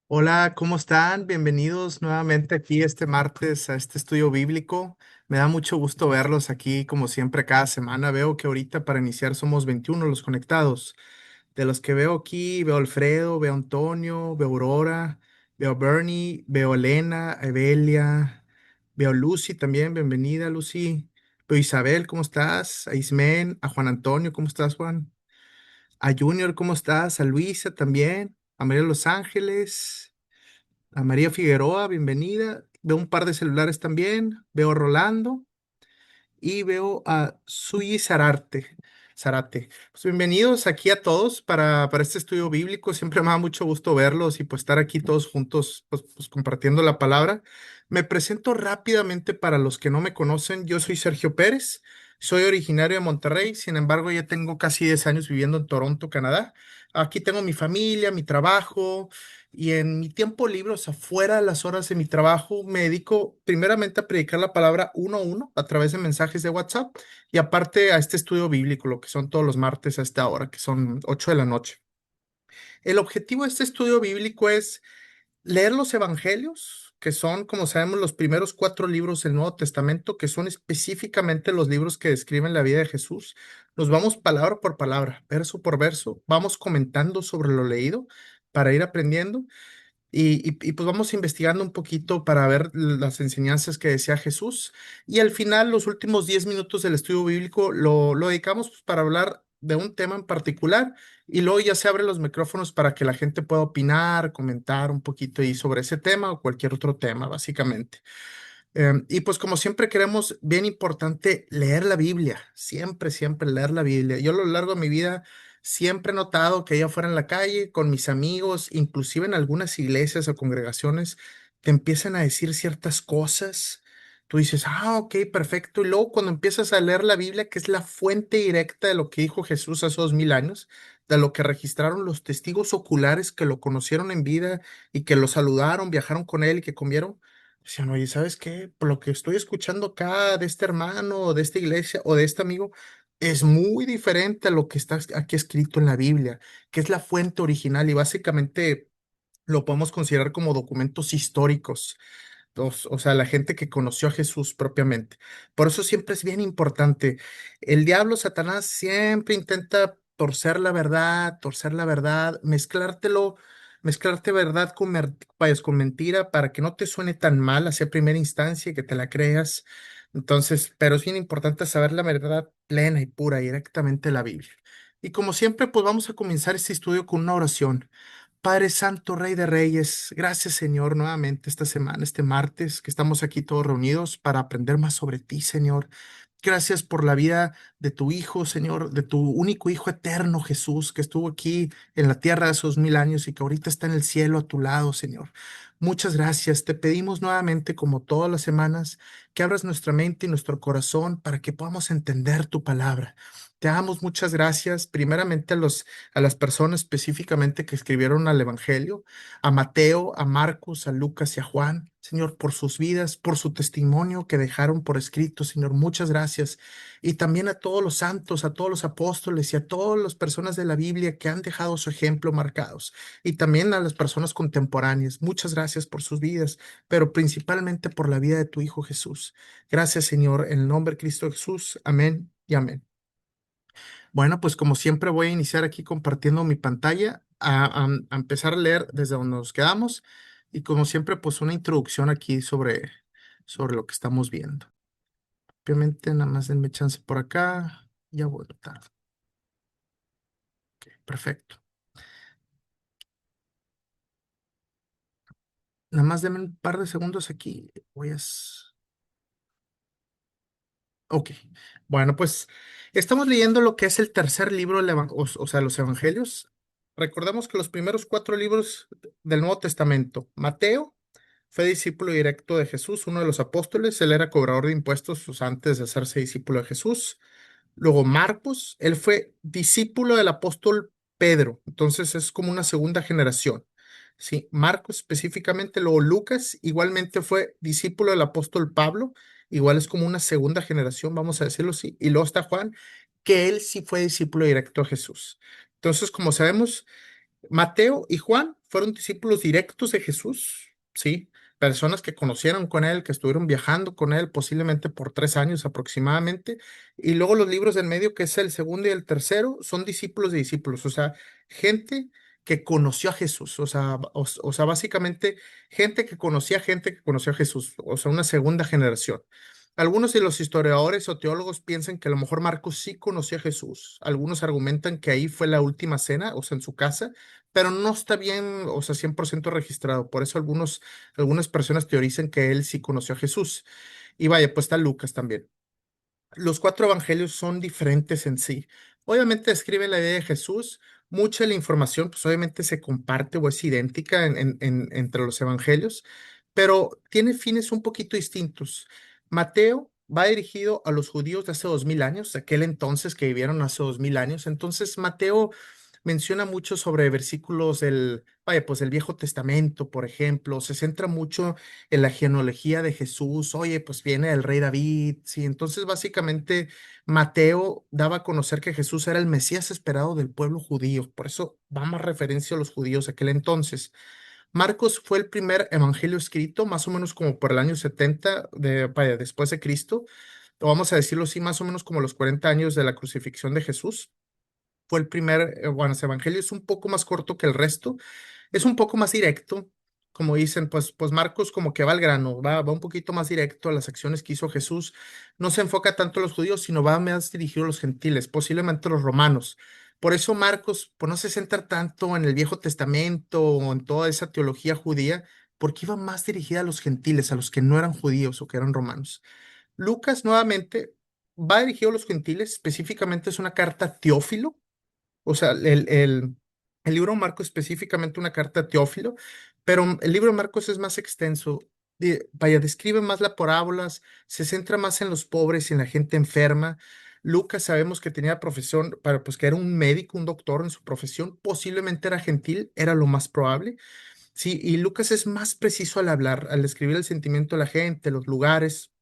Hola, ¿cómo están? Bienvenidos nuevamente aquí este martes a este estudio bíblico. Me da mucho gusto verlos aquí, como siempre, cada semana. Veo que ahorita para iniciar somos 21 los conectados. De los que veo aquí, veo a Alfredo, veo a Antonio, veo a Aurora, veo a Bernie, veo a Elena, a Evelia, veo a Lucy también. Bienvenida, Lucy. Veo a Isabel, ¿cómo estás? A Ismen, a Juan Antonio, ¿cómo estás, Juan? A Junior, ¿cómo estás? A Luisa también. A María de Los Ángeles. A María Figueroa, bienvenida. Veo un par de celulares también. Veo a Rolando y veo a Suyi Zarate. Pues bienvenidos aquí a todos para este estudio bíblico. Siempre me da mucho gusto verlos y pues estar aquí todos juntos, pues compartiendo la palabra. Me presento rápidamente para los que no me conocen. Yo soy Sergio Pérez. Soy originario de Monterrey, sin embargo, ya tengo casi 10 años viviendo en Toronto, Canadá. Aquí tengo mi familia, mi trabajo, y en mi tiempo libre, o sea, fuera de las horas de mi trabajo, me dedico primeramente a predicar la palabra uno a uno a través de mensajes de WhatsApp y aparte a este estudio bíblico, lo que son todos los martes a esta hora, que son 8 de la noche. El objetivo de este estudio bíblico es leer los evangelios, que son, como sabemos, los primeros cuatro libros del Nuevo Testamento, que son específicamente los libros que describen la vida de Jesús. Nos vamos palabra por palabra, verso por verso, vamos comentando sobre lo leído para ir aprendiendo. Pues vamos investigando un poquito para ver las enseñanzas que decía Jesús. Y al final, los últimos 10 minutos del estudio bíblico lo dedicamos pues, para hablar de un tema en particular. Y luego ya se abren los micrófonos para que la gente pueda opinar, comentar un poquito y sobre ese tema o cualquier otro tema, básicamente. Y pues como siempre queremos, bien importante, leer la Biblia, siempre, siempre leer la Biblia. Yo a lo largo de mi vida siempre he notado que allá afuera en la calle, con mis amigos, inclusive en algunas iglesias o congregaciones, te empiezan a decir ciertas cosas. Tú dices, ah, ok, perfecto. Y luego cuando empiezas a leer la Biblia, que es la fuente directa de lo que dijo Jesús hace 2000 años, de lo que registraron los testigos oculares que lo conocieron en vida y que lo saludaron, viajaron con él y que comieron. Decían, oye, ¿sabes qué? Por lo que estoy escuchando acá de este hermano, o de esta iglesia, o de este amigo, es muy diferente a lo que está aquí escrito en la Biblia, que es la fuente original y básicamente lo podemos considerar como documentos históricos. O sea, la gente que conoció a Jesús propiamente. Por eso siempre es bien importante. El diablo, Satanás, siempre intenta torcer la verdad, mezclarte verdad pues, con mentira para que no te suene tan mal hacia primera instancia y que te la creas. Entonces, pero es bien importante saber la verdad plena y pura, directamente de la Biblia. Y como siempre, pues vamos a comenzar este estudio con una oración. Padre Santo, Rey de Reyes, gracias Señor nuevamente esta semana, este martes, que estamos aquí todos reunidos para aprender más sobre ti, Señor. Gracias por la vida de tu Hijo, Señor, de tu único Hijo eterno, Jesús, que estuvo aquí en la tierra de esos 1000 años y que ahorita está en el cielo a tu lado, Señor. Muchas gracias. Te pedimos nuevamente, como todas las semanas, que abras nuestra mente y nuestro corazón para que podamos entender tu palabra. Te damos muchas gracias, primeramente a las personas específicamente que escribieron al Evangelio, a Mateo, a Marcos, a Lucas y a Juan, Señor, por sus vidas, por su testimonio que dejaron por escrito, Señor, muchas gracias. Y también a todos los santos, a todos los apóstoles y a todas las personas de la Biblia que han dejado su ejemplo marcados. Y también a las personas contemporáneas, muchas gracias por sus vidas, pero principalmente por la vida de tu Hijo Jesús. Gracias, Señor, en el nombre de Cristo Jesús. Amén y amén. Bueno, pues como siempre voy a iniciar aquí compartiendo mi pantalla, a empezar a leer desde donde nos quedamos y como siempre pues una introducción aquí sobre lo que estamos viendo. Obviamente nada más denme chance por acá, ya voy tarde. Ok, perfecto. Nada más denme un par de segundos aquí. Ok, bueno, pues estamos leyendo lo que es el tercer libro, o sea, los evangelios. Recordemos que los primeros cuatro libros del Nuevo Testamento, Mateo, fue discípulo directo de Jesús, uno de los apóstoles. Él era cobrador de impuestos pues, antes de hacerse discípulo de Jesús. Luego Marcos, él fue discípulo del apóstol Pedro, entonces es como una segunda generación. Sí, Marcos específicamente, luego Lucas igualmente fue discípulo del apóstol Pablo, igual es como una segunda generación, vamos a decirlo así. Y luego está Juan, que él sí fue discípulo directo de Jesús. Entonces, como sabemos, Mateo y Juan fueron discípulos directos de Jesús, ¿sí? Personas que conocieron con él, que estuvieron viajando con él posiblemente por 3 años aproximadamente. Y luego los libros del medio, que es el segundo y el tercero, son discípulos de discípulos, o sea, gente que conoció a Jesús, o sea, básicamente gente que conoció a Jesús, o sea, una segunda generación. Algunos de los historiadores o teólogos piensan que a lo mejor Marcos sí conoció a Jesús. Algunos argumentan que ahí fue la última cena, o sea, en su casa, pero no está bien, o sea, 100% registrado. Por eso algunas personas teorizan que él sí conoció a Jesús. Y vaya, pues está Lucas también. Los cuatro evangelios son diferentes en sí. Obviamente describen la idea de Jesús. Mucha de la información, pues obviamente se comparte o es idéntica entre los evangelios, pero tiene fines un poquito distintos. Mateo va dirigido a los judíos de hace 2000 años, de aquel entonces que vivieron hace 2000 años. Entonces, Mateo menciona mucho sobre versículos vaya, pues del Viejo Testamento, por ejemplo. Se centra mucho en la genealogía de Jesús. Oye, pues viene el rey David, sí. Entonces, básicamente, Mateo daba a conocer que Jesús era el Mesías esperado del pueblo judío. Por eso va más referencia a los judíos de aquel entonces. Marcos fue el primer evangelio escrito, más o menos como por el año 70 vaya, después de Cristo, o vamos a decirlo así, más o menos como los 40 años de la crucifixión de Jesús. Fue el primer, bueno, ese evangelio es un poco más corto que el resto, es un poco más directo, como dicen, pues Marcos como que va al grano, va un poquito más directo a las acciones que hizo Jesús, no se enfoca tanto a los judíos, sino va más dirigido a los gentiles, posiblemente a los romanos. Por eso Marcos, pues no se centra tanto en el Viejo Testamento o en toda esa teología judía, porque iba más dirigida a los gentiles, a los que no eran judíos o que eran romanos. Lucas nuevamente va dirigido a los gentiles, específicamente es una carta a Teófilo, o sea, el libro de Marcos específicamente una carta a Teófilo, pero el libro de Marcos es más extenso. Vaya, describe más las parábolas, se centra más en los pobres y en la gente enferma. Lucas sabemos que tenía profesión, pues que era un médico, un doctor en su profesión, posiblemente era gentil, era lo más probable. Sí, y Lucas es más preciso al hablar, al describir el sentimiento de la gente, los lugares.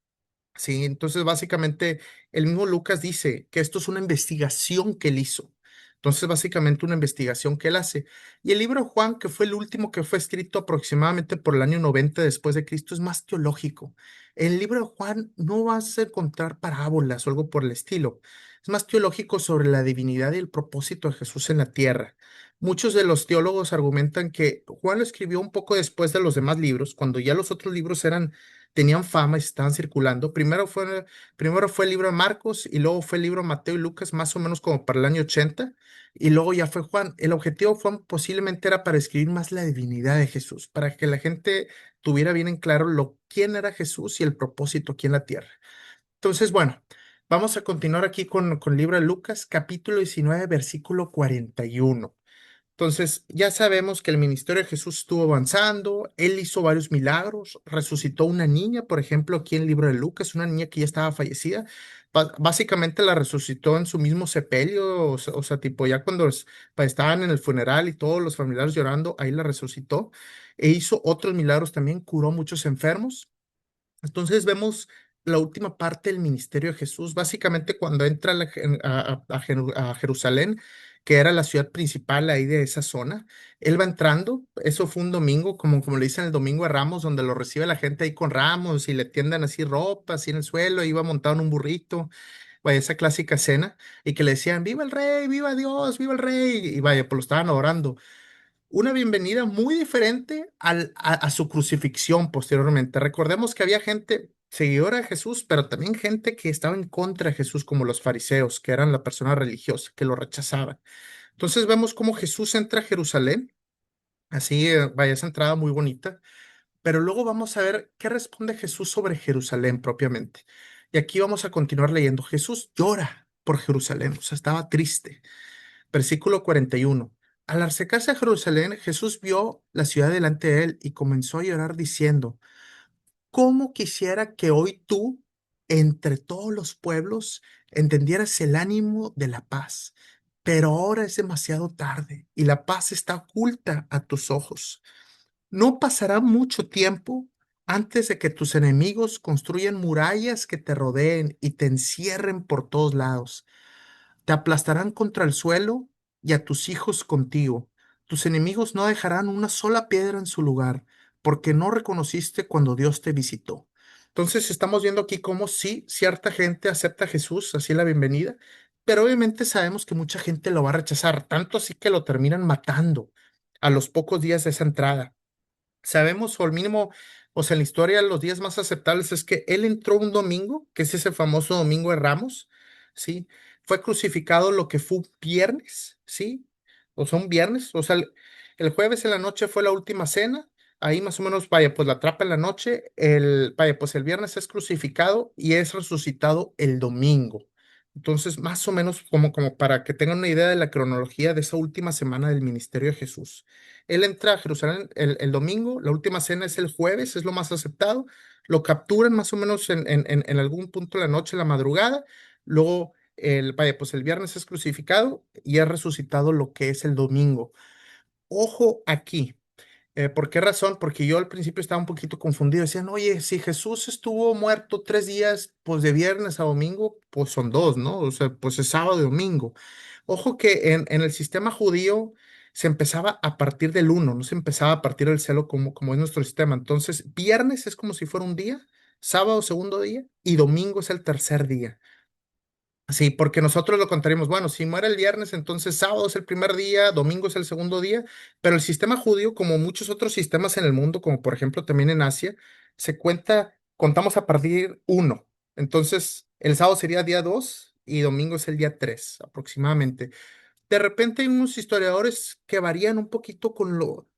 Sí, entonces básicamente el mismo Lucas dice que esto es una investigación que él hizo. Entonces básicamente una investigación que él hace. Y el libro de Juan, que fue el último que fue escrito aproximadamente por el año 90 después de Cristo, es más teológico. En el libro de Juan no vas a encontrar parábolas o algo por el estilo. Es más teológico sobre la divinidad y el propósito de Jesús en la tierra. Muchos de los teólogos argumentan que Juan lo escribió un poco después de los demás libros, cuando ya los otros libros tenían fama y estaban circulando. Primero fue el libro de Marcos y luego fue el libro de Mateo y Lucas, más o menos como para el año 80, y luego ya fue Juan. El objetivo de Juan posiblemente era para escribir más la divinidad de Jesús, para que la gente tuviera bien en claro quién era Jesús y el propósito aquí en la tierra. Entonces, bueno, vamos a continuar aquí con el libro de Lucas, capítulo 19, versículo 41. Entonces, ya sabemos que el ministerio de Jesús estuvo avanzando, él hizo varios milagros, resucitó una niña, por ejemplo, aquí en el libro de Lucas, una niña que ya estaba fallecida, básicamente la resucitó en su mismo sepelio, o sea, tipo ya cuando estaban en el funeral y todos los familiares llorando, ahí la resucitó, e hizo otros milagros también, curó muchos enfermos. Entonces vemos la última parte del ministerio de Jesús, básicamente cuando entra a Jerusalén, que era la ciudad principal ahí de esa zona. Él va entrando, eso fue un domingo, como le dicen el domingo de Ramos, donde lo recibe la gente ahí con ramos y le tiendan así ropa, así en el suelo, iba montado en un burrito, vaya, esa clásica escena, y que le decían, viva el rey, viva Dios, viva el rey, y vaya, pues lo estaban adorando. Una bienvenida muy diferente a su crucifixión posteriormente. Recordemos que había gente seguidora de Jesús, pero también gente que estaba en contra de Jesús, como los fariseos, que eran la persona religiosa, que lo rechazaban. Entonces vemos cómo Jesús entra a Jerusalén, así, vaya, esa entrada muy bonita, pero luego vamos a ver qué responde Jesús sobre Jerusalén propiamente. Y aquí vamos a continuar leyendo. Jesús llora por Jerusalén, o sea, estaba triste. Versículo 41. Al acercarse a Jerusalén, Jesús vio la ciudad delante de él y comenzó a llorar diciendo, ¿cómo quisiera que hoy tú, entre todos los pueblos, entendieras el ánimo de la paz? Pero ahora es demasiado tarde y la paz está oculta a tus ojos. No pasará mucho tiempo antes de que tus enemigos construyan murallas que te rodeen y te encierren por todos lados. Te aplastarán contra el suelo y a tus hijos contigo. tus enemigos no dejarán una sola piedra en su lugar, porque no reconociste cuando Dios te visitó. Entonces estamos viendo aquí cómo sí, cierta gente acepta a Jesús, así la bienvenida, pero obviamente sabemos que mucha gente lo va a rechazar, tanto así que lo terminan matando a los pocos días de esa entrada. Sabemos, o al mínimo, o sea, en la historia, los días más aceptables es que él entró un domingo, que es ese famoso domingo de Ramos, ¿sí? Fue crucificado lo que fue un viernes, ¿sí? O sea, un viernes, o sea, el jueves en la noche fue la última cena, ahí más o menos, vaya, pues la atrapa en la noche, vaya, pues el viernes es crucificado y es resucitado el domingo. Entonces, más o menos como para que tengan una idea de la cronología de esa última semana del ministerio de Jesús. Él entra a Jerusalén el domingo, la última cena es el jueves, es lo más aceptado. Lo capturan más o menos en algún punto de la noche, en la madrugada. Luego, vaya, pues el viernes es crucificado y es resucitado lo que es el domingo. Ojo aquí. ¿Por qué razón? Porque yo al principio estaba un poquito confundido. Decían, oye, si Jesús estuvo muerto 3 días, pues de viernes a domingo, pues son dos, ¿no? O sea, pues es sábado y domingo. Ojo que en el sistema judío se empezaba a partir del uno, no se empezaba a partir del celo como es nuestro sistema. Entonces, viernes es como si fuera un día, sábado segundo día y domingo es el tercer día. Sí, porque nosotros lo contaríamos, bueno, si muere el viernes, entonces sábado es el primer día, domingo es el segundo día, pero el sistema judío, como muchos otros sistemas en el mundo, como por ejemplo también en Asia, contamos a partir uno. Entonces, el sábado sería día 2 y domingo es el día 3 aproximadamente. De repente hay unos historiadores que varían un poquito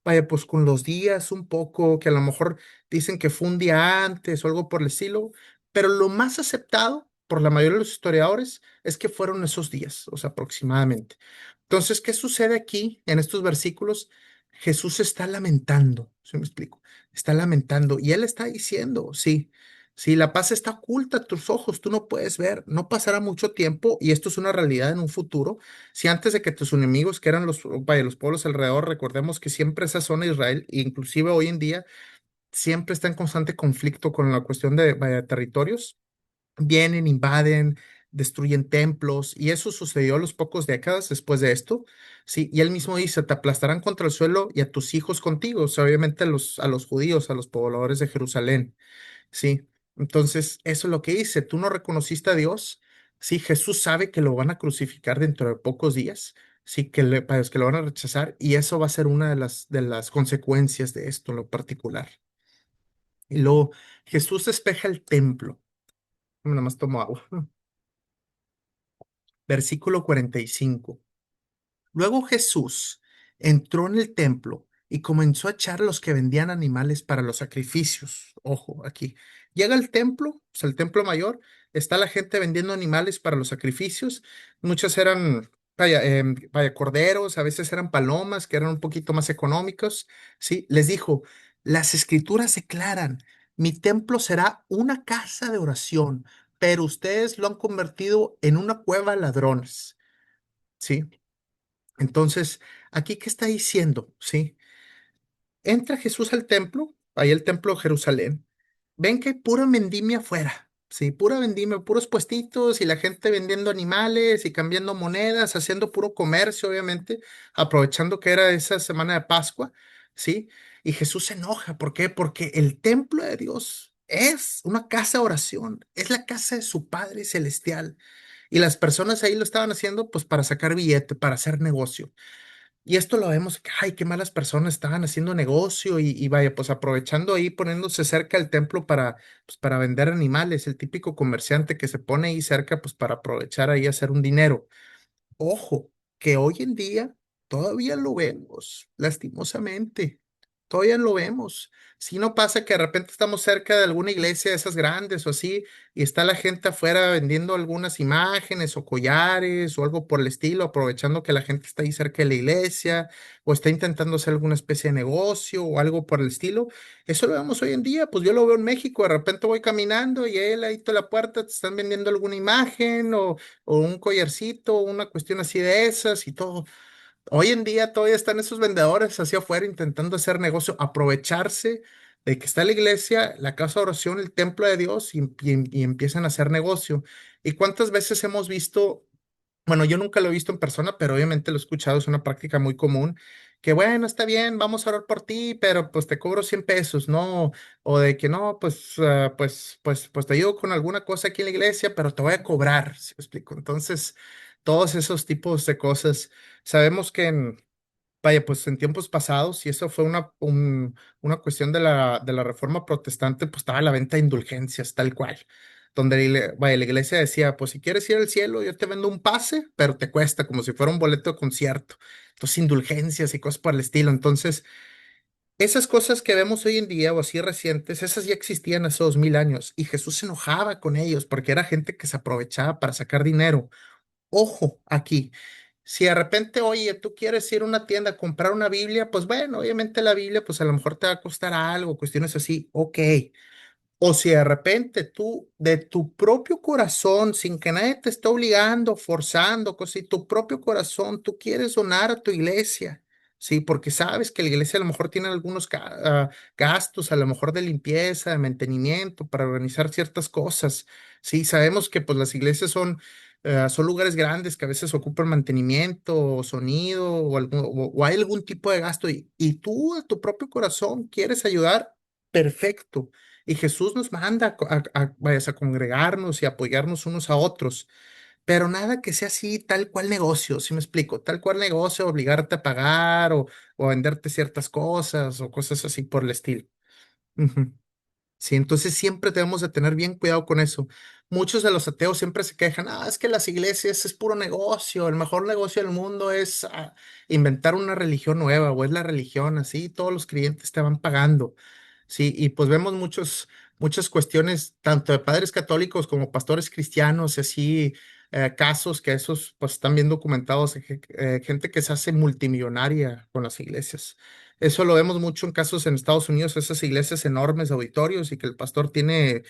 vaya, pues con los días un poco, que a lo mejor dicen que fue un día antes o algo por el estilo, pero lo más aceptado por la mayoría de los historiadores es que fueron esos días, o sea, aproximadamente. Entonces, ¿qué sucede aquí en estos versículos? Jesús está lamentando, ¿sí me explico? Está lamentando y él está diciendo, sí. Si la paz está oculta a tus ojos, tú no puedes ver, no pasará mucho tiempo y esto es una realidad en un futuro si antes de que tus enemigos, que eran vaya, los pueblos alrededor, recordemos que siempre esa zona de Israel, inclusive hoy en día, siempre está en constante conflicto con la cuestión de vaya, territorios, vienen, invaden, destruyen templos, y eso sucedió a los pocos décadas después de esto, sí, y él mismo dice, te aplastarán contra el suelo y a tus hijos contigo, o sea, obviamente a los judíos, a los pobladores de Jerusalén. Sí, entonces eso es lo que dice, tú no reconociste a Dios, sí, Jesús sabe que lo van a crucificar dentro de pocos días, sí, para los que lo van a rechazar y eso va a ser una de las consecuencias de esto en lo particular. Y luego Jesús despeja el templo, nada más tomo agua. Versículo 45. Luego Jesús entró en el templo y comenzó a echar a los que vendían animales para los sacrificios. Ojo, aquí. Llega al templo, o sea, el templo mayor, está la gente vendiendo animales para los sacrificios. Muchos eran, vaya, corderos, a veces eran palomas, que eran un poquito más económicos. Sí, les dijo, las escrituras declaran, mi templo será una casa de oración, pero ustedes lo han convertido en una cueva de ladrones. Sí. Entonces, aquí, ¿qué está diciendo? Sí, entra Jesús al templo, ahí el templo de Jerusalén. Ven que hay pura vendimia afuera, sí, pura vendimia, puros puestitos y la gente vendiendo animales y cambiando monedas, haciendo puro comercio, obviamente, aprovechando que era esa semana de Pascua, sí. Y Jesús se enoja, ¿por qué? Porque el templo de Dios es una casa de oración, es la casa de su Padre Celestial. Y las personas ahí lo estaban haciendo pues para sacar billete, para hacer negocio. Y esto lo vemos, que, ay, qué malas personas estaban haciendo negocio y vaya, pues aprovechando ahí, poniéndose cerca del templo para vender animales, el típico comerciante que se pone ahí cerca, pues para aprovechar ahí hacer un dinero. Ojo, que hoy en día todavía lo vemos, lastimosamente, todavía lo vemos. Si no pasa que de repente estamos cerca de alguna iglesia de esas grandes o así, y está la gente afuera vendiendo algunas imágenes o collares o algo por el estilo, aprovechando que la gente está ahí cerca de la iglesia o está intentando hacer alguna especie de negocio o algo por el estilo. Eso lo vemos hoy en día, pues yo lo veo en México, de repente voy caminando y él ahí toda la puerta te están vendiendo alguna imagen o un collarcito, una cuestión así de esas y todo. Hoy en día todavía están esos vendedores hacia afuera intentando hacer negocio, aprovecharse de que está la iglesia, la casa de oración, el templo de Dios y empiezan a hacer negocio. ¿Y cuántas veces hemos visto? Bueno, yo nunca lo he visto en persona, pero obviamente lo he escuchado, es una práctica muy común, que bueno, está bien, vamos a orar por ti, pero pues te cobro 100 pesos, ¿no? O de que no, pues, pues te ayudo con alguna cosa aquí en la iglesia, pero te voy a cobrar, ¿sí me explico? Entonces, todos esos tipos de cosas, sabemos que vaya, pues en tiempos pasados, y eso fue una cuestión de la reforma protestante, pues estaba la venta de indulgencias, tal cual. Donde vaya, la iglesia decía, pues si quieres ir al cielo, yo te vendo un pase, pero te cuesta como si fuera un boleto de concierto. Entonces, indulgencias y cosas por el estilo. Entonces, esas cosas que vemos hoy en día o así recientes, esas ya existían hace 2000 años y Jesús se enojaba con ellos porque era gente que se aprovechaba para sacar dinero. Ojo, aquí. Si de repente, oye, tú quieres ir a una tienda a comprar una Biblia, pues bueno, obviamente la Biblia, pues a lo mejor te va a costar algo, cuestiones así, ok. O si de repente tú, de tu propio corazón, sin que nadie te esté obligando, forzando, si tu propio corazón, tú quieres donar a tu iglesia, sí, porque sabes que la iglesia a lo mejor tiene algunos gastos, a lo mejor de limpieza, de mantenimiento, para organizar ciertas cosas, sí, sabemos que pues las iglesias son lugares grandes que a veces ocupan mantenimiento, o sonido, o hay algún tipo de gasto, y tú a tu propio corazón quieres ayudar, perfecto. Y Jesús nos manda vayas, a congregarnos y apoyarnos unos a otros, pero nada que sea así, tal cual negocio, ¿sí me explico? Tal cual negocio, obligarte a pagar o venderte ciertas cosas o cosas así por el estilo. Ujú. Sí, entonces siempre debemos de tener bien cuidado con eso. Muchos de los ateos siempre se quejan, es que las iglesias es puro negocio, el mejor negocio del mundo es inventar una religión nueva o es la religión, así todos los creyentes te van pagando. Sí, y pues vemos muchas cuestiones, tanto de padres católicos como pastores cristianos, y así casos que esos pues están bien documentados, gente que se hace multimillonaria con las iglesias. Eso lo vemos mucho en casos en Estados Unidos, esas iglesias enormes de auditorios y que el pastor tiene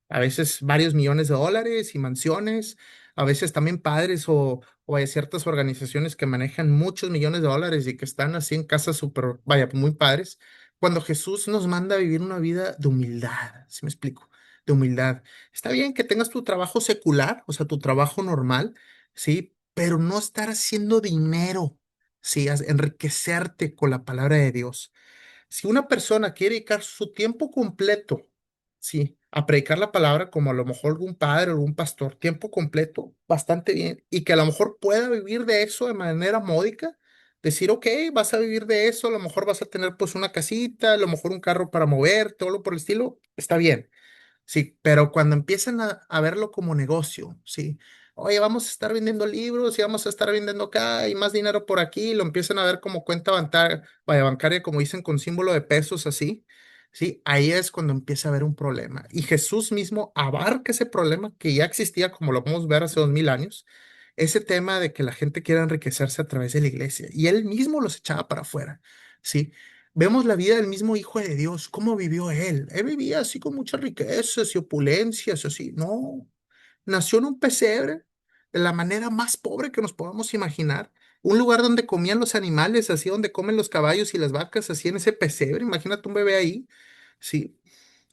a veces varios millones de dólares y mansiones, a veces también padres o hay ciertas organizaciones que manejan muchos millones de dólares y que están así en casas súper, vaya, muy padres, cuando Jesús nos manda a vivir una vida de humildad, ¿sí me explico? De humildad. Está bien que tengas tu trabajo secular, o sea, tu trabajo normal, ¿sí? Pero no estar haciendo dinero, ¿sí? Enriquecerte con la palabra de Dios. Si una persona quiere dedicar su tiempo completo, sí, a predicar la palabra, como a lo mejor algún padre o algún pastor, tiempo completo, bastante bien, y que a lo mejor pueda vivir de eso de manera módica, decir, ok, vas a vivir de eso, a lo mejor vas a tener pues una casita, a lo mejor un carro para mover, todo lo por el estilo, está bien. Sí, pero cuando empiezan a verlo como negocio, sí. Oye, vamos a estar vendiendo libros y vamos a estar vendiendo acá y más dinero por aquí, lo empiezan a ver como cuenta bancaria, vaya, bancaria, como dicen, con símbolo de pesos así. Sí, ahí es cuando empieza a haber un problema. Y Jesús mismo abarca ese problema que ya existía, como lo podemos ver hace 2000 años, ese tema de que la gente quiera enriquecerse a través de la iglesia. Y él mismo los echaba para afuera. Sí, vemos la vida del mismo Hijo de Dios, cómo vivió él. Él vivía así con muchas riquezas y opulencias, así. No, nació en un pesebre de la manera más pobre que nos podamos imaginar. Un lugar donde comían los animales, así donde comen los caballos y las vacas, así en ese pesebre. Imagínate un bebé ahí, sí.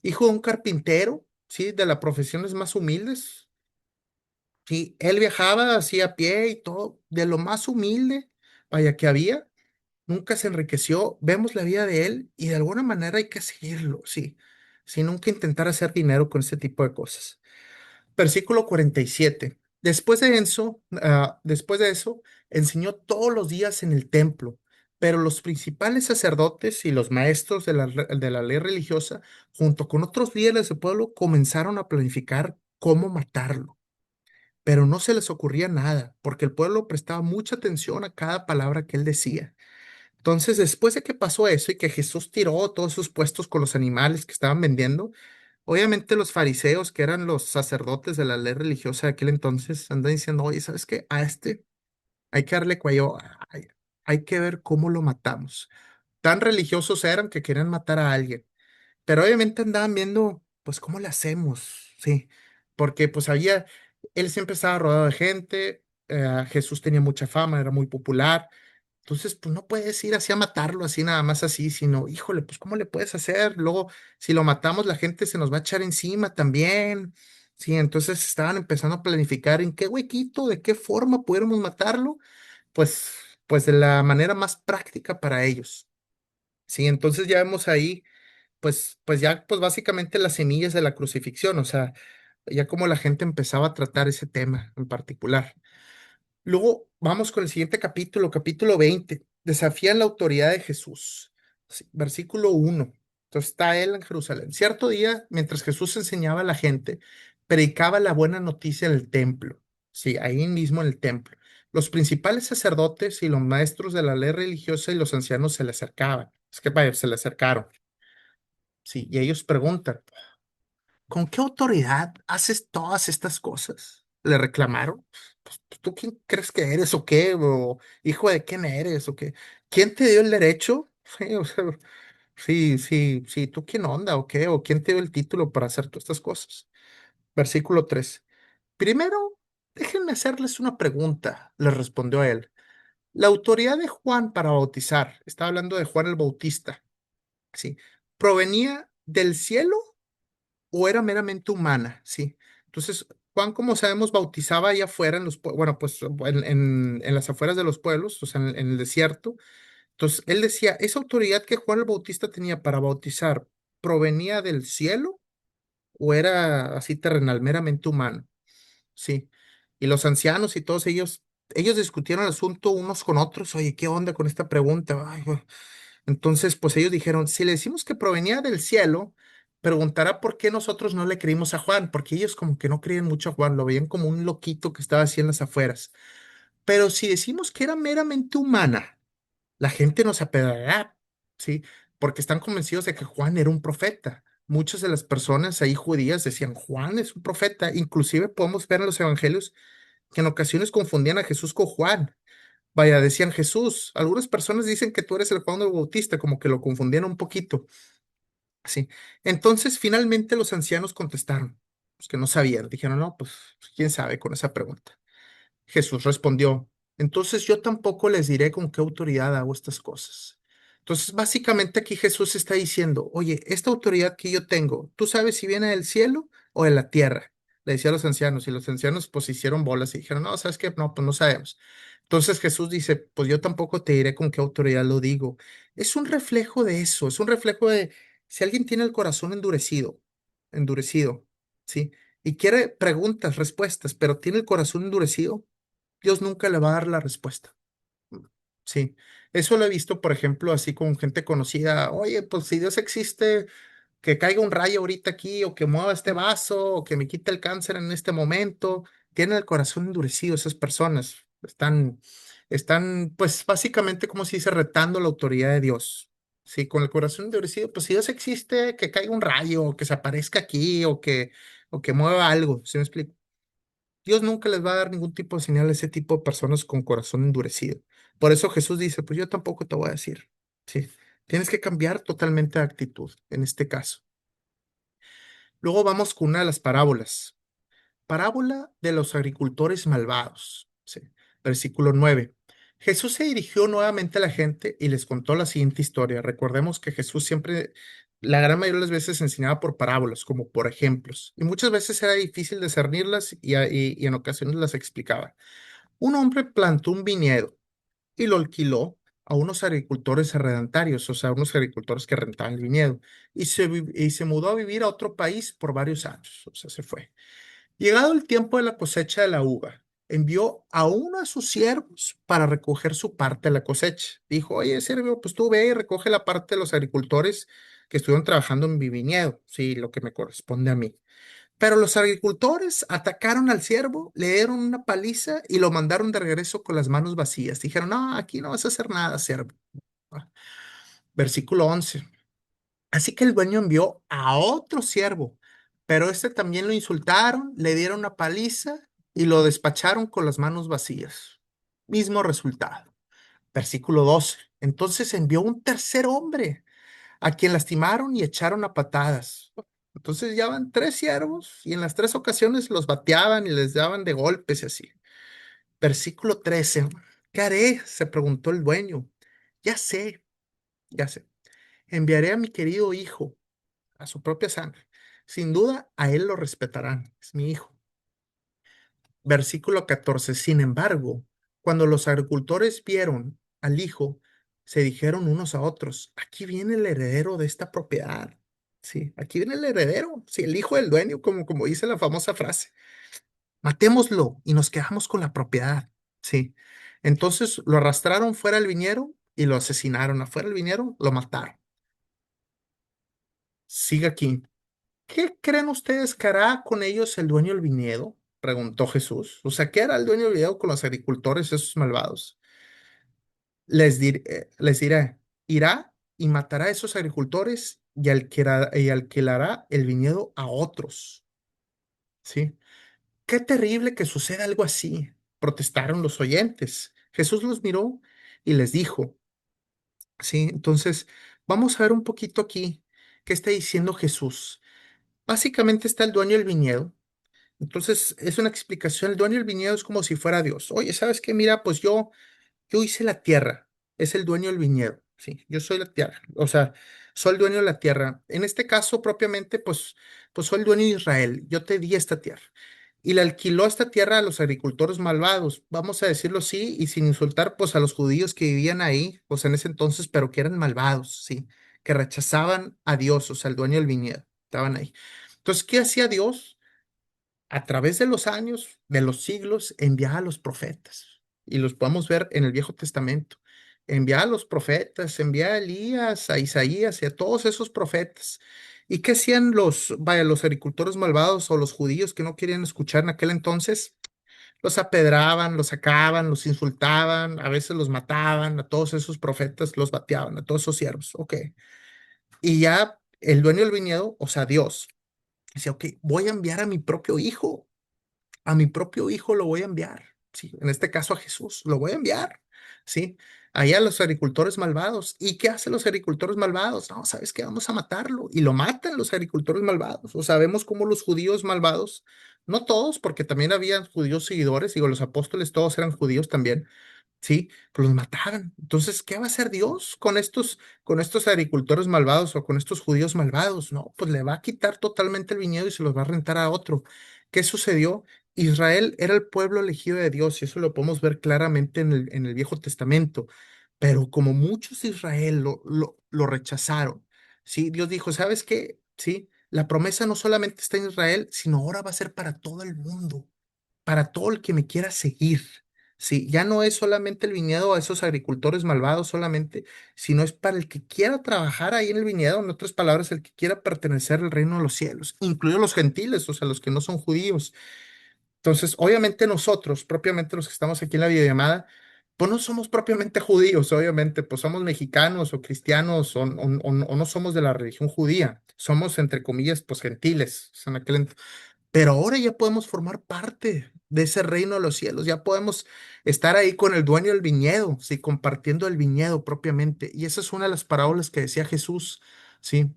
Hijo de un carpintero, sí, de las profesiones más humildes. Sí, él viajaba así a pie y todo, de lo más humilde, vaya que había, nunca se enriqueció, vemos la vida de él y de alguna manera hay que seguirlo, sí, sin nunca intentar hacer dinero con este tipo de cosas. Versículo 47. Después de eso, enseñó todos los días en el templo, pero los principales sacerdotes y los maestros de la ley religiosa, junto con otros líderes del pueblo, comenzaron a planificar cómo matarlo. Pero no se les ocurría nada, porque el pueblo prestaba mucha atención a cada palabra que él decía. Entonces, después de que pasó eso y que Jesús tiró todos sus puestos con los animales que estaban vendiendo, obviamente los fariseos, que eran los sacerdotes de la ley religiosa de aquel entonces, andan diciendo, oye, ¿sabes qué? A este hay que darle cuello, hay que ver cómo lo matamos. Tan religiosos eran que querían matar a alguien, pero obviamente andaban viendo, pues, cómo le hacemos, sí, porque pues él siempre estaba rodeado de gente, Jesús tenía mucha fama, era muy popular. Entonces, pues no puedes ir así a matarlo, así nada más así, sino, híjole, pues ¿cómo le puedes hacer? Luego, si lo matamos, la gente se nos va a echar encima también. Sí, entonces estaban empezando a planificar en qué huequito, de qué forma pudiéramos matarlo. Pues pues de la manera más práctica para ellos. Sí, entonces ya vemos ahí, pues ya, pues básicamente las semillas de la crucifixión, o sea, ya como la gente empezaba a tratar ese tema en particular. Luego vamos con el siguiente capítulo, capítulo 20. Desafían la autoridad de Jesús. Sí, versículo 1. Entonces está él en Jerusalén. Cierto día, mientras Jesús enseñaba a la gente, predicaba la buena noticia en el templo. Sí, ahí mismo en el templo. Los principales sacerdotes y los maestros de la ley religiosa y los ancianos se le acercaban. Es que vaya, se le acercaron. Sí, y ellos preguntan, ¿con qué autoridad haces todas estas cosas? Le reclamaron. Pues, ¿tú quién crees que eres o qué? ¿O hijo de quién eres o qué? ¿Quién te dio el derecho? Sí, o sea, sí, sí, sí, ¿tú quién onda o qué? ¿O quién te dio el título para hacer todas estas cosas? Versículo 3. Primero, déjenme hacerles una pregunta, le respondió él. La autoridad de Juan para bautizar, está hablando de Juan el Bautista, ¿sí? ¿Provenía del cielo o era meramente humana? Sí. Entonces, Juan, como sabemos, bautizaba allá afuera en los, bueno, pues en las afueras de los pueblos, o sea, en el desierto. Entonces, él decía, esa autoridad que Juan el Bautista tenía para bautizar, ¿provenía del cielo o era así terrenal, meramente humano? Sí. Y los ancianos y todos ellos discutieron el asunto unos con otros. Oye, ¿qué onda con esta pregunta? Ay, güey. Entonces, pues ellos dijeron, si le decimos que provenía del cielo, preguntará por qué nosotros no le creímos a Juan, porque ellos como que no creían mucho a Juan, lo veían como un loquito que estaba así en las afueras. Pero si decimos que era meramente humana, la gente nos apedrará, ¿sí? Porque están convencidos de que Juan era un profeta. Muchas de las personas ahí judías decían, Juan es un profeta. Inclusive podemos ver en los evangelios que en ocasiones confundían a Jesús con Juan. Vaya, decían Jesús. Algunas personas dicen que tú eres el Juan el Bautista, como que lo confundían un poquito. Sí. Entonces, finalmente los ancianos contestaron, pues que no sabían. Dijeron, no, pues quién sabe con esa pregunta. Jesús respondió, entonces yo tampoco les diré con qué autoridad hago estas cosas. Entonces, básicamente aquí Jesús está diciendo, oye, esta autoridad que yo tengo, ¿tú sabes si viene del cielo o de la tierra? Le decía a los ancianos y los ancianos pues hicieron bolas y dijeron, no, ¿sabes qué? No, pues no sabemos. Entonces Jesús dice, pues yo tampoco te diré con qué autoridad lo digo. Es un reflejo de eso, es un reflejo de si alguien tiene el corazón endurecido, ¿sí? Y quiere preguntas, respuestas, pero tiene el corazón endurecido, Dios nunca le va a dar la respuesta. Sí, eso lo he visto, por ejemplo, así con gente conocida. Oye, pues si Dios existe, que caiga un rayo ahorita aquí, o que mueva este vaso, o que me quite el cáncer en este momento. Tienen el corazón endurecido esas personas. Están, pues básicamente, como se dice, retando la autoridad de Dios. Sí, con el corazón endurecido, pues si Dios existe, que caiga un rayo, o que se aparezca aquí, o que mueva algo. ¿Sí me explico? Dios nunca les va a dar ningún tipo de señal a ese tipo de personas con corazón endurecido. Por eso Jesús dice, pues yo tampoco te voy a decir. Sí, tienes que cambiar totalmente de actitud en este caso. Luego vamos con una de las parábolas. Parábola de los agricultores malvados. Sí. Versículo 9. Jesús se dirigió nuevamente a la gente y les contó la siguiente historia. Recordemos que Jesús siempre, la gran mayoría de las veces enseñaba por parábolas, como por ejemplos, y muchas veces era difícil discernirlas y en ocasiones las explicaba. Un hombre plantó un viñedo y lo alquiló a unos agricultores arrendatarios, o sea, unos agricultores que rentaban el viñedo, y se mudó a vivir a otro país por varios años, o sea, se fue. Llegado el tiempo de la cosecha de la uva, envió a uno de sus siervos para recoger su parte de la cosecha. Dijo, oye, siervo, pues tú ve y recoge la parte de los agricultores que estuvieron trabajando en mi viñedo, sí, lo que me corresponde a mí. Pero los agricultores atacaron al siervo, le dieron una paliza y lo mandaron de regreso con las manos vacías. Dijeron, no, aquí no vas a hacer nada, siervo. Ah, Versículo 11. Así que el dueño envió a otro siervo, pero este también lo insultaron, le dieron una paliza y lo despacharon con las manos vacías. Mismo resultado. Versículo 12. Entonces envió un tercer hombre, a quien lastimaron y echaron a patadas. Entonces ya van tres siervos y en las tres ocasiones los bateaban y les daban de golpes y así. Versículo 13. ¿Qué haré? Se preguntó el dueño. Ya sé, ya sé. Enviaré a mi querido hijo, a su propia sangre. Sin duda, a él lo respetarán. Es mi hijo. Versículo 14. Sin embargo, Cuando los agricultores vieron al hijo, se dijeron unos a otros, aquí viene el heredero de esta propiedad. Sí, aquí viene el heredero, sí, el hijo del dueño, como dice la famosa frase. Matémoslo y nos quedamos con la propiedad. Sí. Entonces lo arrastraron fuera del viñedo y lo asesinaron. Afuera del viñedo lo mataron. Sigue aquí. ¿Qué creen ustedes que hará con ellos el dueño del viñedo? Preguntó Jesús. O sea, ¿qué hará el dueño del viñedo con los agricultores, esos malvados? Les diré, irá y matará a esos agricultores y alquilará el viñedo a otros. ¿Sí? Qué terrible que suceda algo así, protestaron los oyentes. Jesús los miró y les dijo, ¿sí? Entonces, vamos a ver un poquito aquí qué está diciendo Jesús. Básicamente está el dueño del viñedo. Entonces, es una explicación. El dueño del viñedo es como si fuera Dios. Oye, ¿sabes qué? Mira, pues yo hice la tierra, es el dueño del viñedo, sí, yo soy la tierra, o sea, soy el dueño de la tierra. En este caso, propiamente, pues soy el dueño de Israel, yo te di esta tierra. Y le alquiló esta tierra a los agricultores malvados, vamos a decirlo así, y sin insultar, pues a los judíos que vivían ahí, pues en ese entonces, pero que eran malvados, sí, que rechazaban a Dios, o sea, el dueño del viñedo, estaban ahí. Entonces, ¿qué hacía Dios? A través de los años, de los siglos, enviaba a los profetas. Y los podemos ver en el Viejo Testamento. Enviaba a los profetas, enviaba a Elías, a Isaías y a todos esos profetas. ¿Y qué hacían los agricultores malvados o los judíos que no querían escuchar en aquel entonces? Los apedraban, los sacaban, los insultaban, a veces los mataban, a todos esos profetas los bateaban, a todos esos siervos. Ok. Y ya el dueño del viñedo, o sea, Dios, decía, ok, voy a enviar a mi propio hijo lo voy a enviar, ¿sí? En este caso a Jesús, lo voy a enviar, ¿sí? Allá a los agricultores malvados. ¿Y qué hacen los agricultores malvados? No, ¿sabes qué? Vamos a matarlo. Y lo matan los agricultores malvados. O sabemos cómo los judíos malvados, no todos, porque también había judíos seguidores, digo, los apóstoles todos eran judíos también, ¿sí? Pues los mataban. Entonces, ¿qué va a hacer Dios con estos agricultores malvados o con estos judíos malvados? No, pues le va a quitar totalmente el viñedo y se los va a rentar a otro. ¿Qué sucedió? Israel era el pueblo elegido de Dios y eso lo podemos ver claramente en el Viejo Testamento. Pero como muchos de Israel lo rechazaron, ¿sí? Dios dijo, ¿sabes qué? Sí, la promesa no solamente está en Israel, sino ahora va a ser para todo el mundo, para todo el que me quiera seguir. Sí, ya no es solamente el viñedo a esos agricultores malvados solamente, sino es para el que quiera trabajar ahí en el viñedo, en otras palabras, el que quiera pertenecer al reino de los cielos, incluidos los gentiles, o sea, los que no son judíos. Entonces, obviamente nosotros, propiamente los que estamos aquí en la videollamada, pues no somos propiamente judíos, obviamente, pues somos mexicanos o cristianos o no somos de la religión judía, somos entre comillas, pues gentiles, en aquel pero ahora ya podemos formar parte de ese reino de los cielos, ya podemos estar ahí con el dueño del viñedo, sí, compartiendo el viñedo propiamente. Y esa es una de las parábolas que decía Jesús, sí.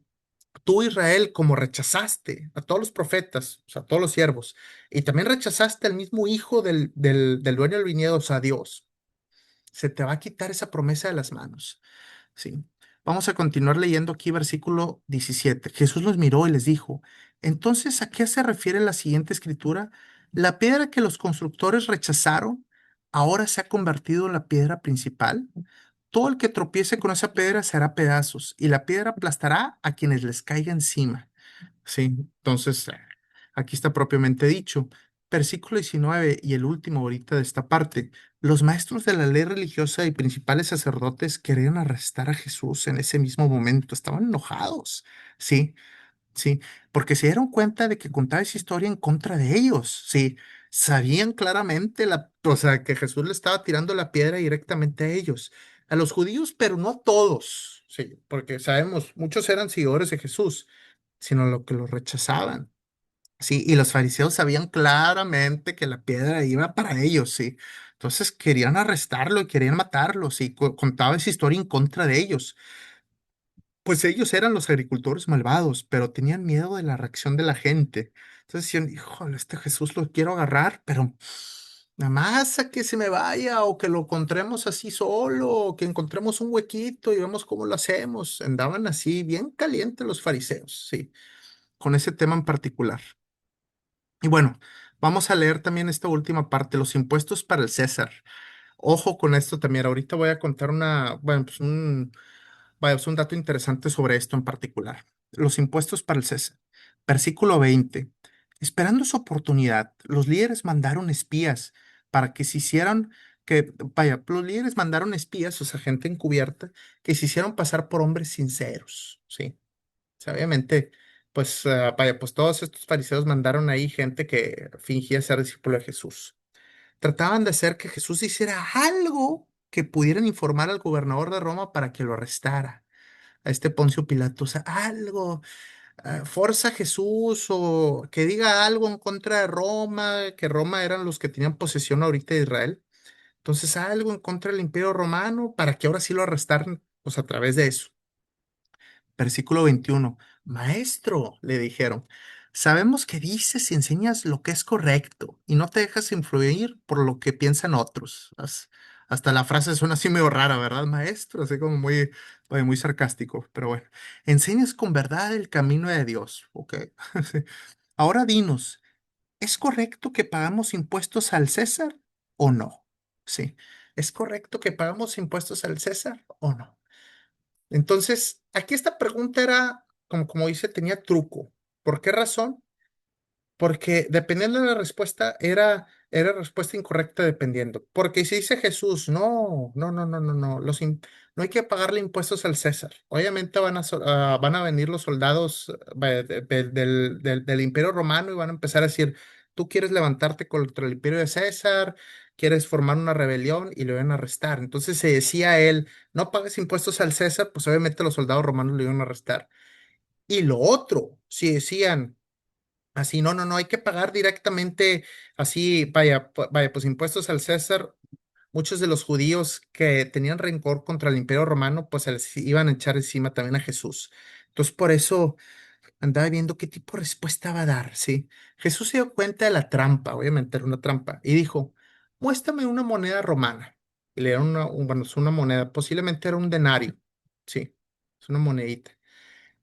Tú, Israel, como rechazaste a todos los profetas, o sea, a todos los siervos, y también rechazaste al mismo hijo del dueño del viñedo, o sea, a Dios, se te va a quitar esa promesa de las manos. Sí. Vamos a continuar leyendo aquí versículo 17. Jesús los miró y les dijo, entonces, ¿a qué se refiere la siguiente escritura? La piedra que los constructores rechazaron ahora se ha convertido en la piedra principal. Todo el que tropiece con esa piedra se hará pedazos y la piedra aplastará a quienes les caiga encima. Sí, entonces aquí está propiamente dicho. Versículo 19 y el último ahorita de esta parte. Los maestros de la ley religiosa y principales sacerdotes querían arrestar a Jesús en ese mismo momento. Estaban enojados. Sí, sí, porque se dieron cuenta de que contaba esa historia en contra de ellos. Sí, sabían claramente o sea, que Jesús le estaba tirando la piedra directamente a ellos, a los judíos, pero no a todos. Sí, porque sabemos, muchos eran seguidores de Jesús, sino lo que lo rechazaban. Sí, y los fariseos sabían claramente que la piedra iba para ellos, sí. Entonces querían arrestarlo y querían matarlo, sí. Contaba esa historia en contra de ellos. Pues ellos eran los agricultores malvados, pero tenían miedo de la reacción de la gente. Entonces decían, híjole, este Jesús lo quiero agarrar, pero nada más a que se me vaya o que lo encontremos así solo, o que encontremos un huequito y vemos cómo lo hacemos. Andaban así, bien calientes los fariseos, sí, con ese tema en particular. Y bueno, vamos a leer también esta última parte, los impuestos para el César. Ojo con esto también. Ahorita voy a contar bueno, pues vaya, pues un dato interesante sobre esto en particular. Los impuestos para el César. Versículo 20. Esperando su oportunidad, los líderes mandaron espías para que se hicieran, vaya, los líderes mandaron espías, o sea, gente encubierta, que se hicieron pasar por hombres sinceros, ¿sí? O sea, obviamente, pues, vaya, pues todos estos fariseos mandaron ahí gente que fingía ser discípulo de Jesús. Trataban de hacer que Jesús hiciera algo que pudieran informar al gobernador de Roma para que lo arrestara, a este Poncio Pilato. O sea, algo, forza a Jesús o que diga algo en contra de Roma, que Roma eran los que tenían posesión ahorita de Israel. Entonces, algo en contra del Imperio Romano para que ahora sí lo arrestaran, pues a través de eso. Versículo 21. Maestro, le dijeron, sabemos que dices y enseñas lo que es correcto y no te dejas influir por lo que piensan otros. Hasta la frase suena así medio rara, ¿verdad, maestro? Así como muy sarcástico, pero bueno. Enseñas con verdad el camino de Dios, ¿ok? Sí. Ahora dinos, ¿es correcto que pagamos impuestos al César o no? Sí. ¿Es correcto que pagamos impuestos al César o no? Entonces, aquí esta pregunta era, como dice, tenía truco. ¿Por qué razón? Porque dependiendo de la respuesta, era respuesta incorrecta dependiendo. Porque si dice Jesús, no, no, no, no, no, no, no hay que pagarle impuestos al César. Obviamente van a venir los soldados del Imperio Romano y van a empezar a decir, tú quieres levantarte contra el Imperio de César, quieres formar una rebelión y le van a arrestar. Entonces se decía a él, no pagues impuestos al César, pues obviamente los soldados romanos le iban a arrestar. Y lo otro, si decían así, no, no, no, hay que pagar directamente, así, vaya, pues impuestos al César. Muchos de los judíos que tenían rencor contra el Imperio Romano, pues se les iban a echar encima también a Jesús. Entonces, por eso andaba viendo qué tipo de respuesta va a dar, ¿sí? Jesús se dio cuenta de la trampa, obviamente era una trampa, y dijo, muéstrame una moneda romana. Y le dieron bueno, es una moneda, posiblemente era un denario, sí, es una monedita.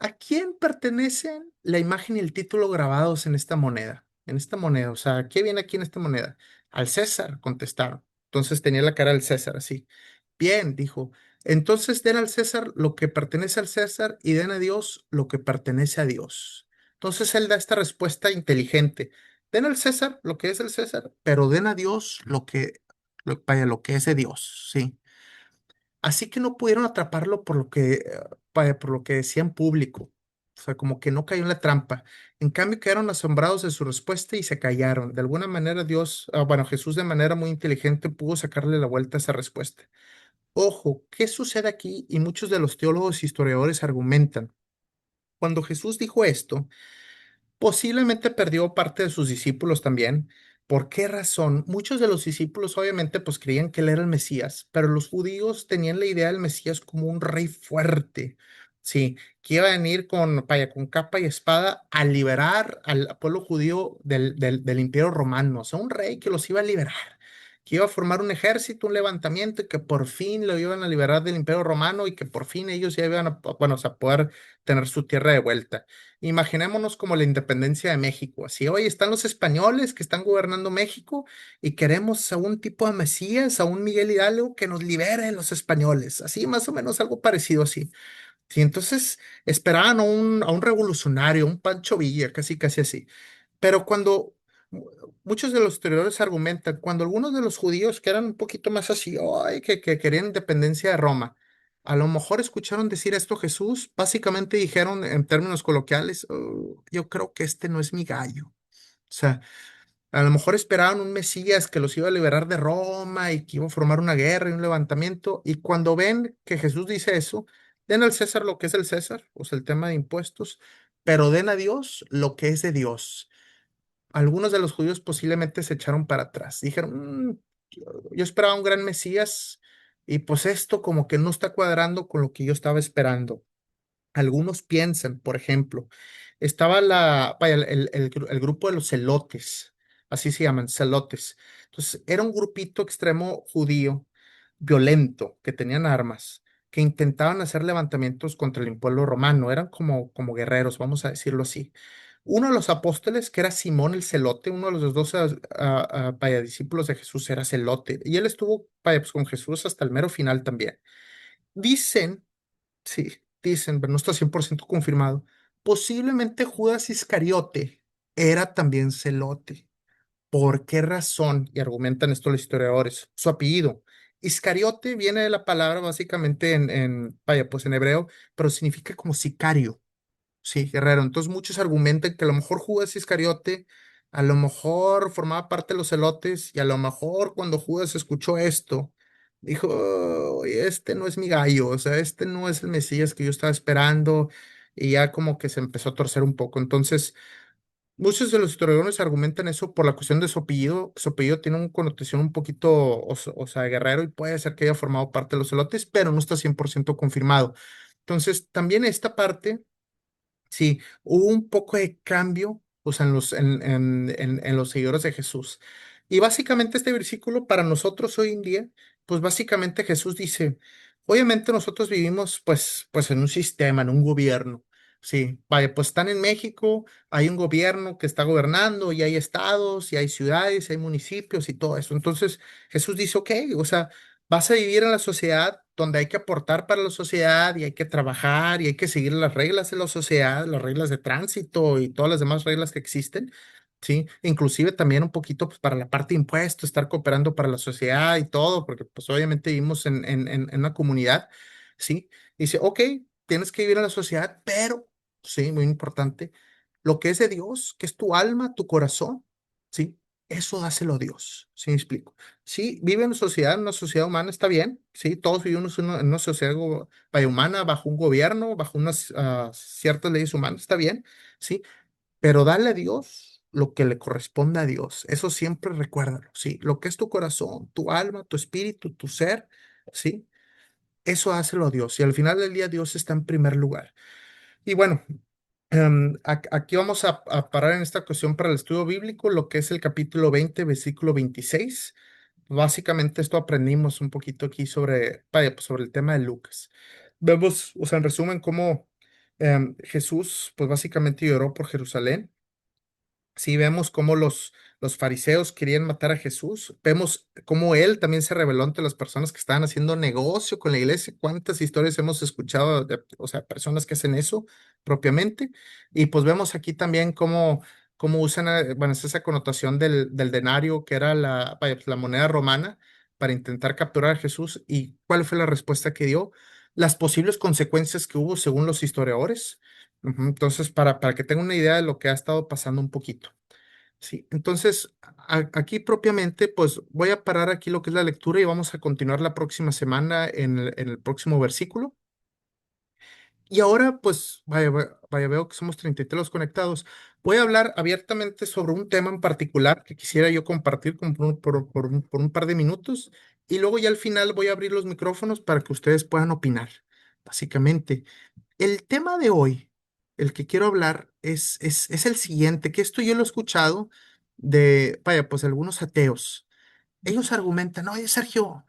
¿A quién pertenecen la imagen y el título grabados en esta moneda? En esta moneda, o sea, ¿qué viene aquí en esta moneda? Al César, contestaron. Entonces tenía la cara del César así. Bien, dijo. Entonces den al César lo que pertenece al César y den a Dios lo que pertenece a Dios. Entonces él da esta respuesta inteligente. Den al César lo que es del César, pero den a Dios vaya, lo que es de Dios, sí. Así que no pudieron atraparlo por lo que, vaya, por lo que decía en público. O sea, como que no cayó en la trampa. En cambio, quedaron asombrados de su respuesta y se callaron. De alguna manera, bueno, Jesús de manera muy inteligente pudo sacarle la vuelta a esa respuesta. Ojo, ¿qué sucede aquí? Y muchos de los teólogos y historiadores argumentan. Cuando Jesús dijo esto, posiblemente perdió parte de sus discípulos también. ¿Por qué razón? Muchos de los discípulos obviamente pues creían que él era el Mesías, pero los judíos tenían la idea del Mesías como un rey fuerte, sí, que iba a venir vaya, con capa y espada a liberar al pueblo judío del Imperio Romano, o sea, un rey que los iba a liberar, que iba a formar un ejército, un levantamiento y que por fin lo iban a liberar del Imperio Romano y que por fin ellos ya iban a, bueno, o sea, poder tener su tierra de vuelta. Imaginémonos como la independencia de México, así, hoy están los españoles que están gobernando México y queremos a un tipo de Mesías, a un Miguel Hidalgo que nos libere de los españoles, así más o menos algo parecido así. Sí, entonces esperaban a un revolucionario, un Pancho Villa, casi casi así. Pero cuando mu- muchos de los historiadores argumentan, cuando algunos de los judíos que eran un poquito más así, ay, que querían independencia de Roma, a lo mejor escucharon decir esto a Jesús, básicamente dijeron en términos coloquiales, "Oh, yo creo que este no es mi gallo". O sea, a lo mejor esperaban un Mesías que los iba a liberar de Roma y que iba a formar una guerra y un levantamiento. Y cuando ven que Jesús dice eso, den al César lo que es el César, o sea, el tema de impuestos, pero den a Dios lo que es de Dios. Algunos de los judíos posiblemente se echaron para atrás. Dijeron, yo esperaba un gran Mesías y pues esto como que no está cuadrando con lo que yo estaba esperando". Algunos piensan, por ejemplo, estaba vaya, el grupo de los celotes, así se llaman, celotes. Entonces, era un grupito extremo judío, violento, que tenían armas, que intentaban hacer levantamientos contra el pueblo romano, eran como guerreros, vamos a decirlo así. Uno de los apóstoles, que era Simón el Celote, uno de los 12 vaya, discípulos de Jesús, era celote. Y él estuvo vaya, pues, con Jesús hasta el mero final también. Dicen, sí, dicen, pero no está 100% confirmado, posiblemente Judas Iscariote era también celote. ¿Por qué razón? Y argumentan esto los historiadores. Su apellido. Iscariote viene de la palabra básicamente vaya, pues en hebreo, pero significa como sicario. Sí, guerrero. Entonces muchos argumentan que a lo mejor Judas Iscariote, a lo mejor formaba parte de los celotes y a lo mejor cuando Judas escuchó esto, dijo, "Oye, este no es mi gallo, o sea, este no es el Mesías que yo estaba esperando", y ya como que se empezó a torcer un poco. Entonces, muchos de los historiadores argumentan eso por la cuestión de su apellido. Su apellido tiene una connotación un poquito, o sea, guerrero, y puede ser que haya formado parte de los celotes, pero no está 100% confirmado. Entonces, también esta parte. Sí, hubo un poco de cambio, o sea, en los seguidores de Jesús. Y básicamente este versículo para nosotros hoy en día, pues básicamente Jesús dice, obviamente nosotros vivimos pues en un sistema, en un gobierno. Sí, vaya, pues están en México, hay un gobierno que está gobernando y hay estados y hay ciudades, y hay municipios y todo eso. Entonces Jesús dice, ok, o sea, vas a vivir en la sociedad donde hay que aportar para la sociedad y hay que trabajar y hay que seguir las reglas de la sociedad, las reglas de tránsito y todas las demás reglas que existen, ¿sí? Inclusive también un poquito pues, para la parte de impuestos, estar cooperando para la sociedad y todo, porque pues obviamente vivimos en una comunidad, ¿sí? Dice, ok, tienes que vivir en la sociedad, pero, sí, muy importante, lo que es de Dios, que es tu alma, tu corazón, ¿sí? Eso dáselo a Dios, ¿sí me explico? Sí, vive en una sociedad humana, está bien, sí, todos vivimos en una sociedad vaya, humana, bajo un gobierno, bajo unas ciertas leyes humanas, está bien, sí, pero dale a Dios lo que le corresponde a Dios, eso siempre recuérdalo, sí, lo que es tu corazón, tu alma, tu espíritu, tu ser, sí, eso hácelo a Dios, y al final del día Dios está en primer lugar. Y bueno, aquí vamos a parar en esta cuestión para el estudio bíblico, lo que es el capítulo 20 versículo 26. Básicamente esto aprendimos un poquito aquí sobre, vaya, pues sobre el tema de Lucas. Vemos, o sea, en resumen, cómo Jesús, pues básicamente lloró por Jerusalén. Sí, vemos cómo los fariseos querían matar a Jesús. Vemos cómo él también se rebeló ante las personas que estaban haciendo negocio con la iglesia. ¿Cuántas historias hemos escuchado de, o sea, personas que hacen eso propiamente? Y pues vemos aquí también cómo usan, bueno, es esa connotación del denario, que era vaya, pues, la moneda romana, para intentar capturar a Jesús. ¿Y cuál fue la respuesta que dio? Las posibles consecuencias que hubo según los historiadores. Ujú. Entonces, para que tenga una idea de lo que ha estado pasando un poquito. Sí, entonces aquí propiamente, pues voy a parar aquí lo que es la lectura y vamos a continuar la próxima semana en el próximo versículo. Y ahora, pues, vaya, veo que somos 33 los conectados. Voy a hablar abiertamente sobre un tema en particular que quisiera yo compartir como por un par de minutos. Y luego ya al final voy a abrir los micrófonos para que ustedes puedan opinar, básicamente. El tema de hoy, el que quiero hablar, es el siguiente, que esto yo lo he escuchado vaya, pues algunos ateos. Ellos argumentan, oye, Sergio,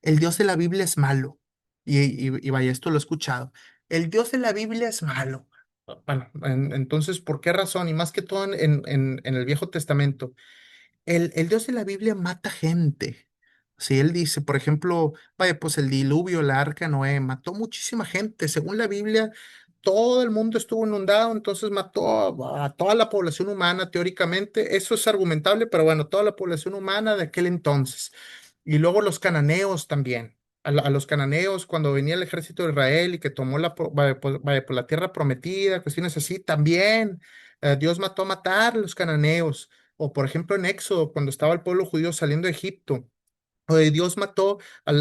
el Dios de la Biblia es malo. Y vaya, esto lo he escuchado. El Dios de la Biblia es malo. Bueno, entonces, ¿por qué razón? Y más que todo en el Viejo Testamento. El Dios de la Biblia mata gente. Si él dice, por ejemplo, vaya, pues el diluvio, la arca de Noé, mató muchísima gente. Según la Biblia, todo el mundo estuvo inundado, entonces mató a toda la población humana, teóricamente. Eso es argumentable, pero bueno, toda la población humana de aquel entonces. Y luego los cananeos también. A los cananeos, cuando venía el ejército de Israel y que tomó vaya, pues la tierra prometida, cuestiones así, también Dios mató a matar a los cananeos. O por ejemplo en Éxodo, cuando estaba el pueblo judío saliendo de Egipto, Dios mató a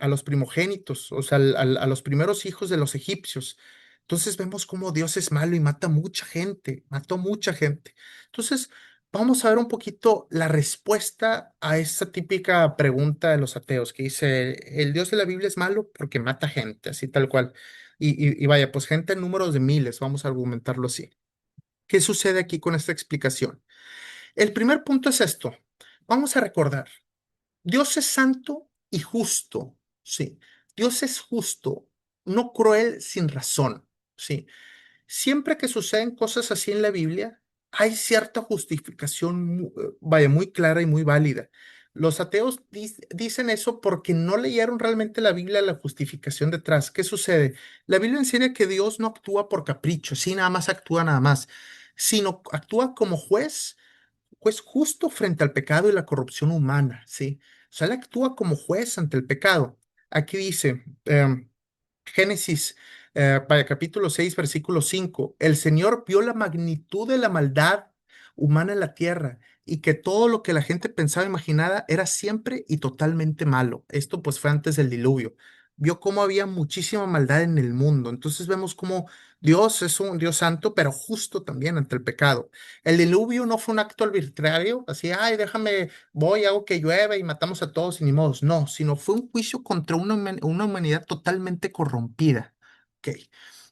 los primogénitos, o sea, a los primeros hijos de los egipcios. Entonces vemos cómo Dios es malo y mata mucha gente, mató mucha gente. Entonces, vamos a ver un poquito la respuesta a esa típica pregunta de los ateos, que dice, el Dios de la Biblia es malo porque mata gente, así tal cual. Y vaya, pues gente en números de miles, vamos a argumentarlo así. ¿Qué sucede aquí con esta explicación? El primer punto es esto. Vamos a recordar, Dios es santo y justo, sí. Dios es justo, no cruel sin razón, sí. Siempre que suceden cosas así en la Biblia, hay cierta justificación, vaya, muy clara y muy válida. Los ateos dicen eso porque no leyeron realmente la Biblia, la justificación detrás. ¿Qué sucede? La Biblia enseña que Dios no actúa por capricho, sí, nada más actúa nada más, sino actúa como juez justo frente al pecado y la corrupción humana, ¿sí? O sea, él actúa como juez ante el pecado. Aquí dice, Génesis, capítulo 6 versículo 5. El Señor vio la magnitud de la maldad humana en la tierra y que todo lo que la gente pensaba e imaginaba era siempre y totalmente malo. Esto pues fue antes del diluvio. Vio cómo había muchísima maldad en el mundo. Entonces vemos cómo Dios es un Dios santo, pero justo también ante el pecado. El diluvio no fue un acto arbitrario, así, ay, déjame, voy, hago que llueva y matamos a todos y ni modos. No, sino fue un juicio contra una humanidad totalmente corrompida. Ok,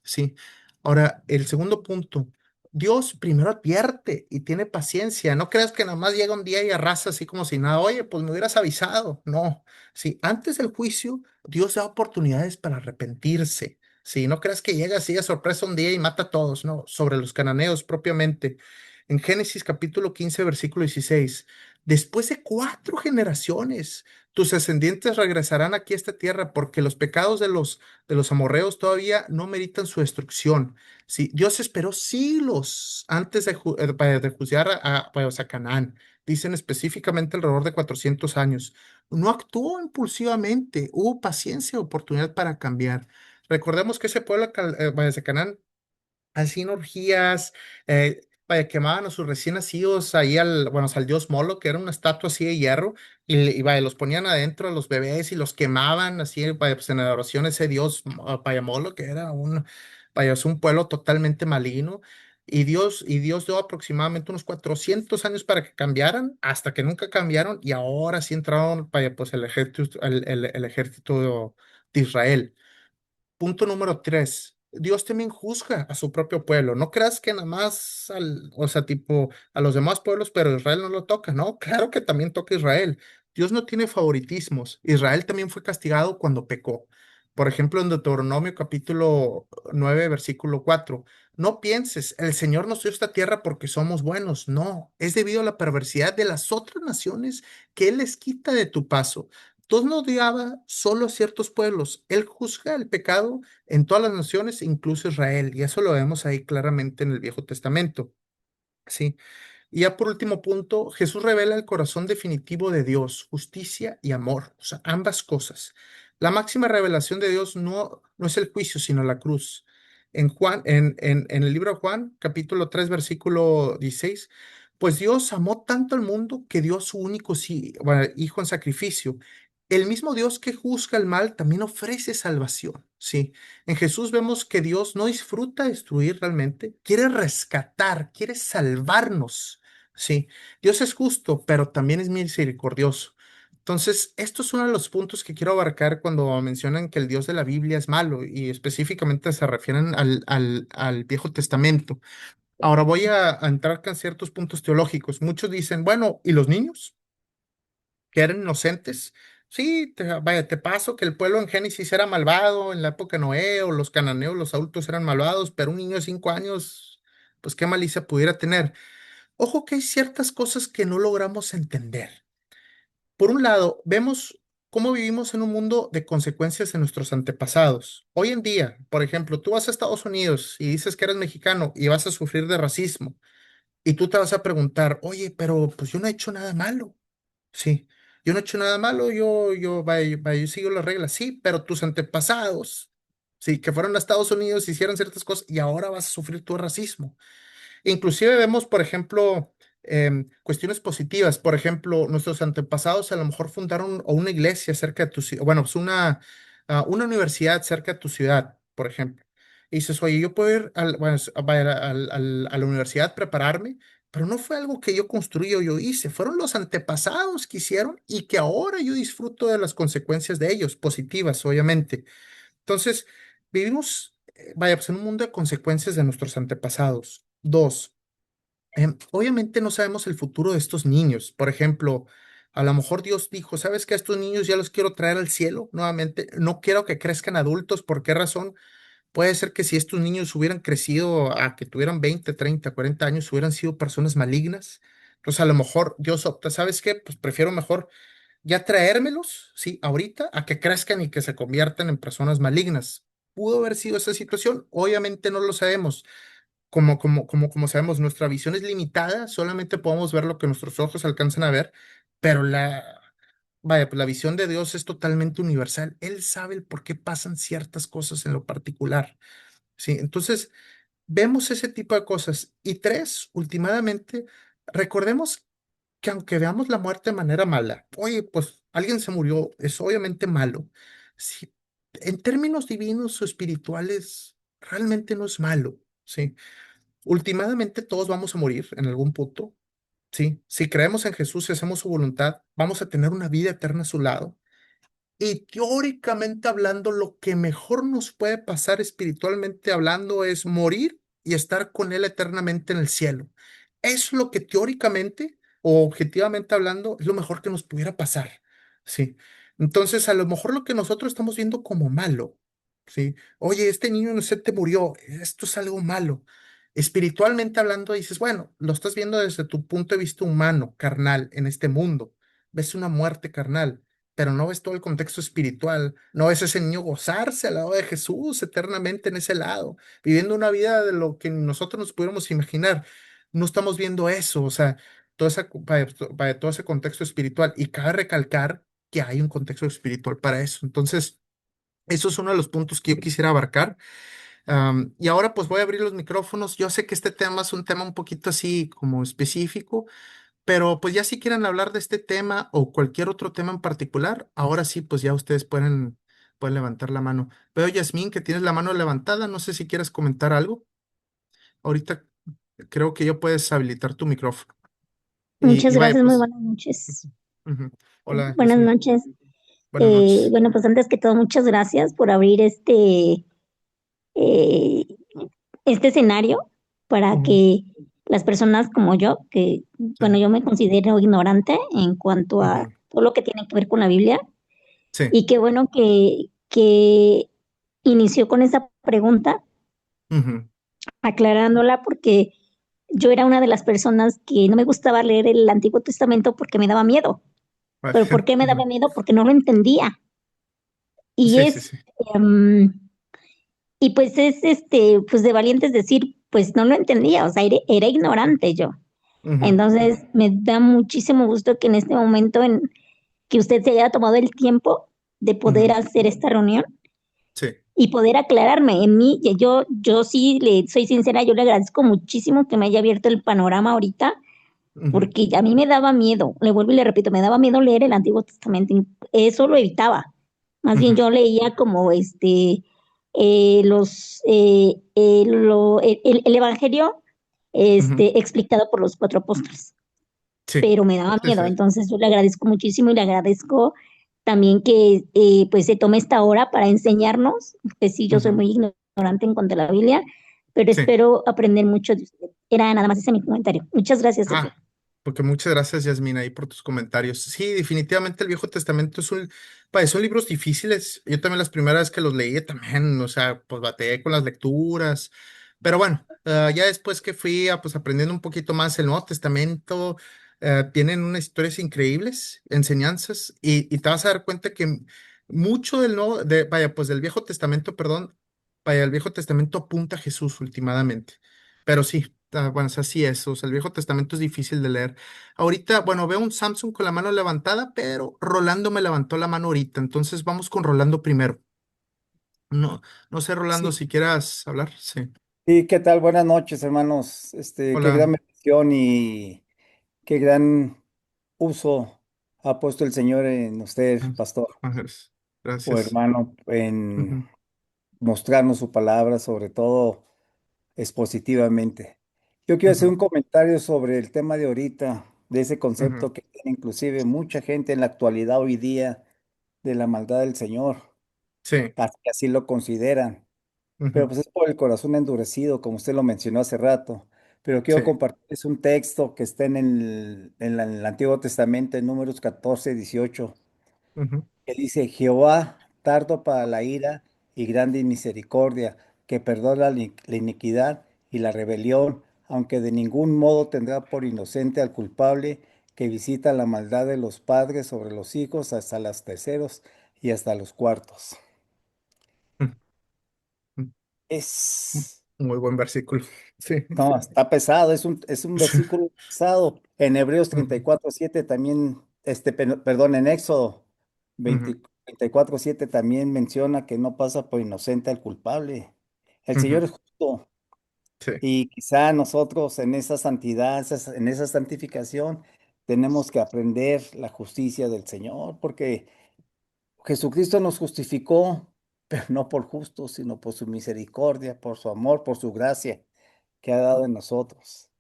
sí. Ahora, el segundo punto. Dios primero advierte y tiene paciencia. No creas que nada más llega un día y arrasa así como si nada. Oye, pues me hubieras avisado. No. Sí, antes del juicio, Dios da oportunidades para arrepentirse. Sí, no creas que llega así de sorpresa un día y mata a todos. No, sobre los cananeos propiamente. En Génesis capítulo 15 versículo 16. Después de 4 generaciones, tus descendientes regresarán aquí a esta tierra porque los pecados de los amorreos todavía no meritan su destrucción. Sí, Dios esperó siglos antes de juzgar pues, a Canaán. Dicen específicamente alrededor de 400 años. No actuó impulsivamente, hubo paciencia y oportunidad para cambiar. Recordemos que ese pueblo de Canaán hacían orgías, vaya, quemaban a sus recién nacidos ahí bueno, al dios Molo, que era una estatua así de hierro, y vaya, los ponían adentro a los bebés y los quemaban así, vaya, pues en adoración a ese dios, vaya, Molo, que era vaya, es un pueblo totalmente maligno. Y Dios dio aproximadamente unos 400 años para que cambiaran, hasta que nunca cambiaron, y ahora sí entraron, vaya, pues el ejército de Israel. Punto número 3. Dios también juzga a su propio pueblo. No creas que nada más, o sea, tipo a los demás pueblos, pero Israel no lo toca. No, claro que también toca a Israel. Dios no tiene favoritismos. Israel también fue castigado cuando pecó. Por ejemplo, en Deuteronomio capítulo 9 versículo 4. No pienses, el Señor nos dio esta tierra porque somos buenos. No, es debido a la perversidad de las otras naciones que Él les quita de tu paso. Dios no odiaba solo a ciertos pueblos, Él juzga el pecado en todas las naciones, incluso Israel, y eso lo vemos ahí claramente en el Viejo Testamento. Sí. Y ya por último punto, Jesús revela el corazón definitivo de Dios, justicia y amor, o sea, ambas cosas. La máxima revelación de Dios no es el juicio, sino la cruz. En el libro de Juan, capítulo 3 versículo 16, pues Dios amó tanto al mundo que dio a su único bueno, hijo en sacrificio. El mismo Dios que juzga el mal también ofrece salvación, ¿sí? En Jesús vemos que Dios no disfruta destruir realmente, quiere rescatar, quiere salvarnos. Sí, Dios es justo, pero también es misericordioso. Entonces, esto es uno de los puntos que quiero abarcar cuando mencionan que el Dios de la Biblia es malo y específicamente se refieren al Viejo Testamento. Ahora voy a entrar con ciertos puntos teológicos. Muchos dicen, bueno, ¿y los niños que eran inocentes? Sí, vaya, te paso que el pueblo en Génesis era malvado en la época de Noé, o los cananeos, los adultos eran malvados, pero un niño de 5 años, pues qué malicia pudiera tener. Ojo que hay ciertas cosas que no logramos entender. Por un lado, vemos cómo vivimos en un mundo de consecuencias de nuestros antepasados. Hoy en día, por ejemplo, tú vas a Estados Unidos y dices que eres mexicano y vas a sufrir de racismo y tú te vas a preguntar, oye, pero pues yo no he hecho nada malo. Sí, yo no he hecho nada malo, yo sigo las reglas, sí, pero tus antepasados, sí, que fueron a Estados Unidos, hicieron ciertas cosas y ahora vas a sufrir tu racismo. Inclusive vemos, por ejemplo, cuestiones positivas. Por ejemplo, nuestros antepasados a lo mejor fundaron o una iglesia cerca de tu ciudad, bueno, pues una universidad cerca de tu ciudad, por ejemplo. Y dices, oye, yo puedo ir bueno, a la universidad, prepararme, pero no fue algo que yo construí o yo hice, fueron los antepasados que hicieron y que ahora yo disfruto de las consecuencias de ellos, positivas, obviamente. Entonces, vivimos, vaya, pues en un mundo de consecuencias de nuestros antepasados. Dos, obviamente no sabemos el futuro de estos niños. Por ejemplo, a lo mejor Dios dijo, ¿sabes qué? A estos niños ya los quiero traer al cielo nuevamente. No quiero que crezcan adultos. ¿Por qué razón? Puede ser que si estos niños hubieran crecido a que tuvieran 20, 30, 40 años, hubieran sido personas malignas. Entonces, a lo mejor Dios opta, ¿sabes qué? Pues prefiero mejor ya traérmelos, sí, ahorita, a que crezcan y que se conviertan en personas malignas. ¿Pudo haber sido esa situación? Obviamente no lo sabemos. Como sabemos, nuestra visión es limitada, solamente podemos ver lo que nuestros ojos alcanzan a ver, pero vaya, pues la visión de Dios es totalmente universal. Él sabe el por qué pasan ciertas cosas en lo particular, ¿sí? Entonces, vemos ese tipo de cosas. Y tres, últimamente, recordemos que aunque veamos la muerte de manera mala, oye, pues alguien se murió, es obviamente malo. Sí, en términos divinos o espirituales, realmente no es malo, ¿sí? Últimamente todos vamos a morir en algún punto, ¿sí? Si creemos en Jesús y hacemos su voluntad, vamos a tener una vida eterna a su lado. Y teóricamente hablando, lo que mejor nos puede pasar espiritualmente hablando es morir y estar con Él eternamente en el cielo. Es lo que teóricamente o objetivamente hablando es lo mejor que nos pudiera pasar. Sí. Entonces, a lo mejor lo que nosotros estamos viendo como malo, sí. Oye, este niño no se te murió, esto es algo malo. Espiritualmente hablando, dices, bueno, lo estás viendo desde tu punto de vista humano, carnal, en este mundo. Ves una muerte carnal, pero no ves todo el contexto espiritual, no ves ese niño gozarse al lado de Jesús eternamente en ese lado, viviendo una vida de lo que nosotros nos pudiéramos imaginar. No estamos viendo eso, o sea, todo ese contexto espiritual. Y cabe recalcar que hay un contexto espiritual para eso. Entonces, eso es uno de los puntos que yo quisiera abarcar. Y ahora pues voy a abrir los micrófonos. Yo sé que este tema es un tema un poquito así como específico, pero pues ya si quieren hablar de este tema o cualquier otro tema en particular, ahora sí, pues ya ustedes pueden levantar la mano. Veo, Yasmín, que tienes la mano levantada. No sé si quieres comentar algo. Ahorita creo que ya puedes habilitar tu micrófono. Y Muchas vaya, gracias, muy pues. buenas noches. Ujú. Hola, Buenas Yasmín. noches. Buenas noches. Bueno, pues antes que todo, muchas gracias por abrir eh, este escenario para Ujú. que las personas como yo, que, Sí. bueno, yo me considero ignorante en cuanto a Ujú. todo lo que tiene que ver con la Biblia, Sí. y qué bueno que inició con esa pregunta, Ujú. aclarándola, porque yo era una de las personas que no me gustaba leer el Antiguo Testamento porque me daba miedo. Vale. ¿Pero por qué me daba Ujú. miedo? Porque no lo entendía. Y Sí, sí, es, sí. em, y pues es pues de valientes decir, pues no lo entendía, o sea, era ignorante yo. Ujú. Entonces me da muchísimo gusto que en este momento en que usted se haya tomado el tiempo de poder Ujú. hacer esta reunión Sí. y poder aclararme en mí, que yo sí le soy sincera, yo le agradezco muchísimo que me haya abierto el panorama ahorita, Ujú. porque a mí me daba miedo, le vuelvo y le repito, me daba miedo leer el Antiguo Testamento, y eso lo evitaba. Más bien Ujú. yo leía como el Evangelio Ujú. explicado por los cuatro apóstoles, Sí. pero me daba Sí, miedo. sí. Entonces yo le agradezco muchísimo y le agradezco también que pues se tome esta hora para enseñarnos, que sí, yo soy Ujú. muy ignorante en cuanto a la Biblia, pero Sí. espero aprender mucho de usted. Era nada más ese mi comentario. Muchas gracias, Sergio. Ah, porque muchas gracias, Yasmina, ahí por tus comentarios. Sí, definitivamente el Viejo Testamento son libros difíciles. Yo también las primeras veces que los leí también, o sea, pues batallé con las lecturas. Pero bueno, ya después que fui pues aprendiendo un poquito más el Nuevo Testamento, tienen unas historias increíbles, enseñanzas, y te vas a dar cuenta que mucho pues del Viejo Testamento, perdón, el Viejo Testamento apunta a Jesús últimamente. Pero sí, bueno, es así es. O sea, el Viejo Testamento es difícil de leer. Ahorita, bueno, veo un Samsung con la mano levantada, pero Rolando me levantó la mano ahorita. Entonces vamos con Rolando primero. No, no sé, Rolando, Sí, si quieras hablar. Sí. sí, ¿qué tal? Buenas noches, hermanos. Qué gran Hola, bendición y qué gran uso ha puesto el Señor en usted, pastor Ángeles. o Gracias. hermano, en Ujú. mostrarnos su palabra, sobre todo expositivamente. Yo quiero hacer Ujú. un comentario sobre el tema de ahorita, de ese Ujú. concepto que tiene inclusive mucha gente en la actualidad hoy día de la maldad del Señor, Sí. así lo consideran. Pero Ujú. pues es por el corazón endurecido, como usted lo mencionó hace rato. Pero Sí. quiero compartirles un texto que está en el Antiguo Testamento, en Números 14, 18, Ujú. que dice, Jehová, tardo para la ira y grande en misericordia, que perdona la iniquidad y la rebelión, aunque de ningún modo tendrá por inocente al culpable, que visita la maldad de los padres sobre los hijos hasta los terceros y hasta los cuartos. Mm, mm, mm. Es, Muy buen versículo. Sí. no, está pesado, es un versículo pesado. En Hebreos treinta y Ujú, cuatro siete también, perdón, en Éxodo ujú, 34:7 también menciona que no pasa por inocente al culpable. El Señor ujú. es justo. Sí. Y quizá nosotros en esa santidad, en esa santificación, tenemos que aprender la justicia del Señor, porque Jesucristo nos justificó, pero no por justo, sino por su misericordia, por su amor, por su gracia que ha dado en nosotros.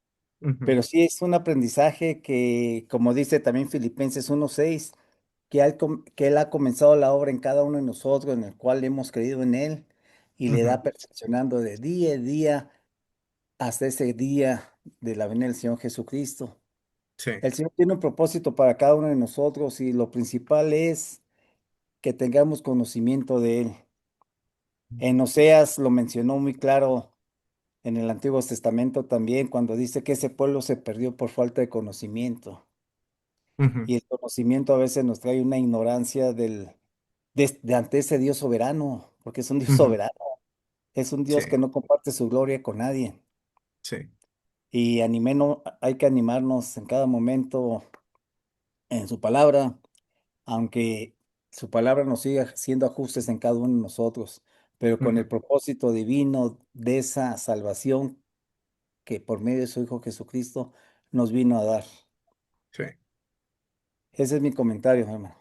Ujú, Pero sí es un aprendizaje que, como dice también Filipenses 1:6, que Él ha comenzado la obra en cada uno de nosotros, en el cual hemos creído en Él, y le ujú. da perfeccionando de día en día hasta ese día de la venida del Señor Jesucristo. Sí. El Señor tiene un propósito para cada uno de nosotros y lo principal es que tengamos conocimiento de Él. En Oseas lo mencionó muy claro en el Antiguo Testamento también, cuando dice que ese pueblo se perdió por falta de conocimiento. Ujú, Y el conocimiento a veces nos trae una ignorancia de ante ese Dios soberano, porque es un Dios ujú. soberano, es un Sí. Dios que no comparte su gloria con nadie. Sí. Y hay que animarnos en cada momento en su palabra, aunque su palabra nos siga siendo ajustes en cada uno de nosotros, pero con Ujú, el propósito divino de esa salvación que por medio de su Hijo Jesucristo nos vino a dar. sí. Ese es mi comentario, hermano.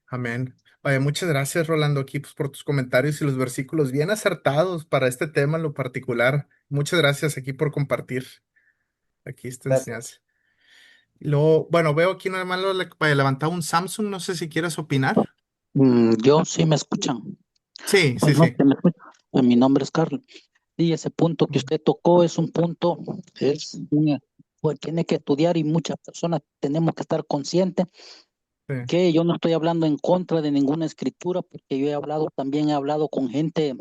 Amén. Oye, muchas gracias, Rolando, aquí pues, por tus comentarios y los versículos bien acertados para este tema en lo particular. Muchas gracias aquí por compartir aquí esta Gracias. enseñanza. Y luego, bueno, veo aquí nada más para levantar un Samsung, no sé si quieres opinar. Yo sí me escuchan. Sí, sí, Pues no, sí. que me escuchan. Mi nombre es Carlos. Y ese punto que Ujú, usted tocó es un punto, pues tiene que estudiar y muchas personas tenemos que estar conscientes sí. que yo no estoy hablando en contra de ninguna escritura, porque yo he hablado, también he hablado con gente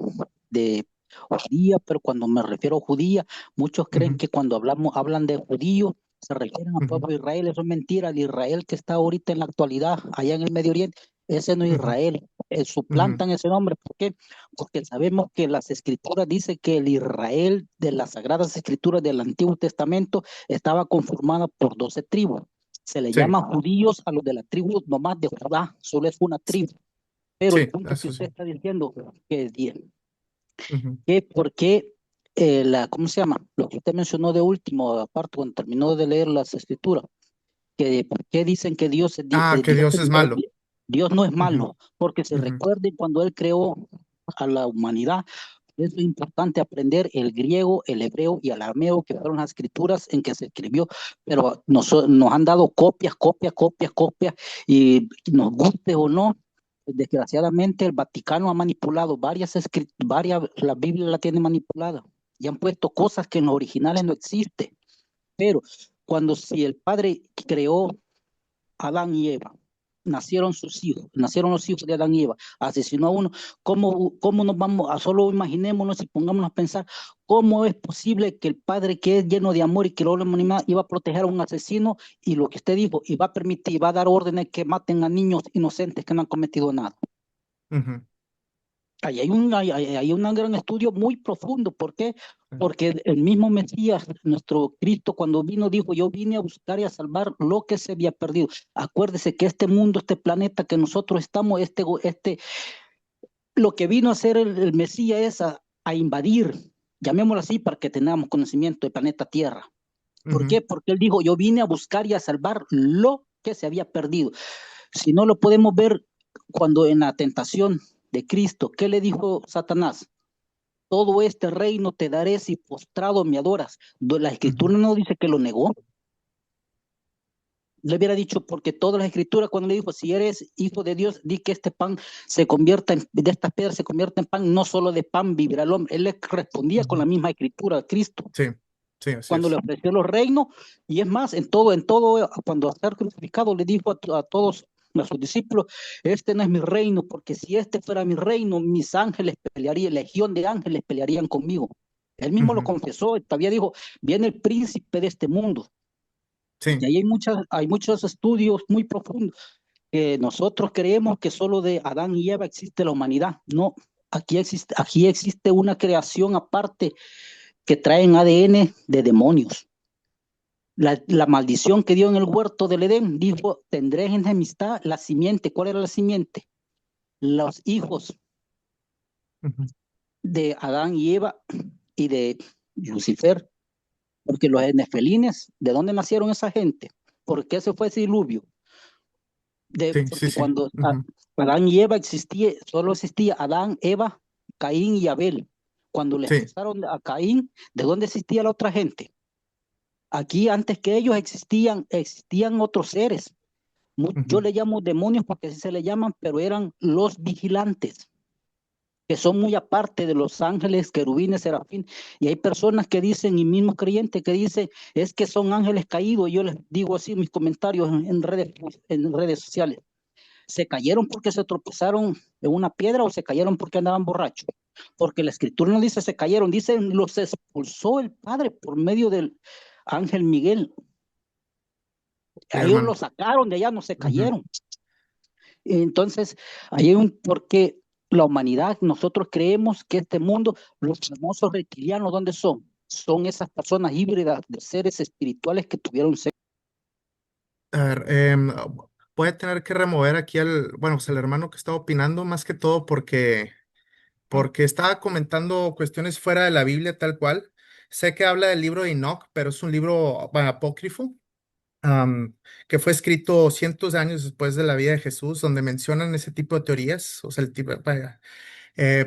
de judía, pero cuando me refiero a judía, muchos creen Ujú, que cuando hablan de judío, se refieren al ujú, pueblo de Israel. Eso es mentira. El Israel que está ahorita en la actualidad, allá en el Medio Oriente, ese no es ujú, Israel. ujú, Suplantan ese nombre. ¿Por qué? Porque sabemos que las escrituras dicen que el Israel de las sagradas escrituras del Antiguo Testamento estaba conformada por 12 tribus. Se le sí, llama judíos a los de la tribu nomás de Judá, solo es una tribu. Pero el sí, punto que eso usted sí. está diciendo, que, Ujú, que por qué, ¿cómo se llama? Lo que usted mencionó de último, aparte cuando terminó de leer las escrituras, que por qué dicen que ah, que Dios es malo. Dios no es Ujú, malo, porque se ujú, recuerden cuando Él creó a la humanidad. Es importante aprender el griego, el hebreo y el arameo, que fueron las escrituras en que se escribió, pero nos han dado copias, copias, copias, copias, y nos guste o no, desgraciadamente el Vaticano ha manipulado la Biblia la tiene manipulada, y han puesto cosas que en los originales no existen, pero si el Padre creó Adán y Eva, nacieron los hijos de Adán y Eva, asesinó a uno. ¿Cómo nos vamos a solo imaginémonos y pongámonos a pensar cómo es posible que el padre que es lleno de amor y que lo iba a proteger a un asesino y lo que usted dijo, y va a permitir, va a dar órdenes que maten a niños inocentes que no han cometido nada? ujú, Ahí hay un gran estudio muy profundo. ¿Por qué? sí, Porque el mismo Mesías, nuestro Cristo, cuando vino, dijo, yo vine a buscar y a salvar lo que se había perdido. Acuérdese que este mundo, este planeta que nosotros estamos, lo que vino a hacer el Mesías es a invadir, llamémoslo así, para que tengamos conocimiento del planeta Tierra. ¿Por ujú, qué? Porque él dijo, yo vine a buscar y a salvar lo que se había perdido. Si no lo podemos ver cuando en la tentación de Cristo, ¿qué le dijo Satanás? Todo este reino te daré si postrado me adoras. La ujú, escritura no dice que lo negó. Le hubiera dicho, porque todas las escrituras, cuando le dijo, si eres hijo de Dios, di que este pan de estas piedras se convierta en pan, no solo de pan vivirá el hombre. Él le respondía con la ujú. misma escritura a Cristo. Sí, sí, así Cuando le es. ofreció los reinos, y es más, cuando a ser crucificado le dijo a todos, a sus discípulos, este no es mi reino, porque si este fuera mi reino, mis ángeles pelearían, legión de ángeles pelearían conmigo. Él mismo lo Ujú. confesó, todavía dijo, viene el príncipe de este mundo. Y Sí, ahí hay muchos estudios muy profundos que nosotros creemos que solo de Adán y Eva existe la humanidad. No, aquí existe una creación aparte que traen ADN de demonios. La maldición que dio en el huerto del Edén, dijo, tendré en enemistad la simiente. ¿Cuál era la simiente? Los hijos ujú, de Adán y Eva y de Lucifer, porque los nefelines, ¿de dónde nacieron esa gente? ¿Por qué se fue ese diluvio? sí, sí, Porque sí. cuando Ujú, Adán y Eva existía, solo existía Adán, Eva, Caín y Abel. Cuando le sí, expulsaron a Caín, ¿de dónde existía la otra gente? Aquí antes que ellos existían otros seres. Yo ujú. le llamo demonios porque así se le llaman, pero eran los vigilantes, que son muy aparte de los ángeles, querubines, serafín. Y hay personas que dicen, y mismos creyentes que dicen, es que son ángeles caídos. Yo les digo así en mis comentarios en redes sociales. ¿Se cayeron porque se tropezaron en una piedra o se cayeron porque andaban borrachos? Porque la escritura no dice se cayeron, dice los expulsó el Padre por medio del ángel Miguel. Sí, A ellos hermano. los sacaron de allá, no se Ujú. cayeron. Entonces, ahí hay porque la humanidad, nosotros creemos que este mundo, los famosos reptilianos, ¿dónde son? Son esas personas híbridas de seres espirituales que tuvieron sexo. A ver, voy a tener que remover aquí bueno, pues el hermano que estaba opinando, más que todo porque estaba comentando cuestiones fuera de la Biblia tal cual. Sé que habla del libro de Enoch, pero es un libro, bueno, apócrifo, am, que fue escrito cientos de años después de la vida de Jesús, donde mencionan ese tipo de teorías, o sea, el tipo, vaya,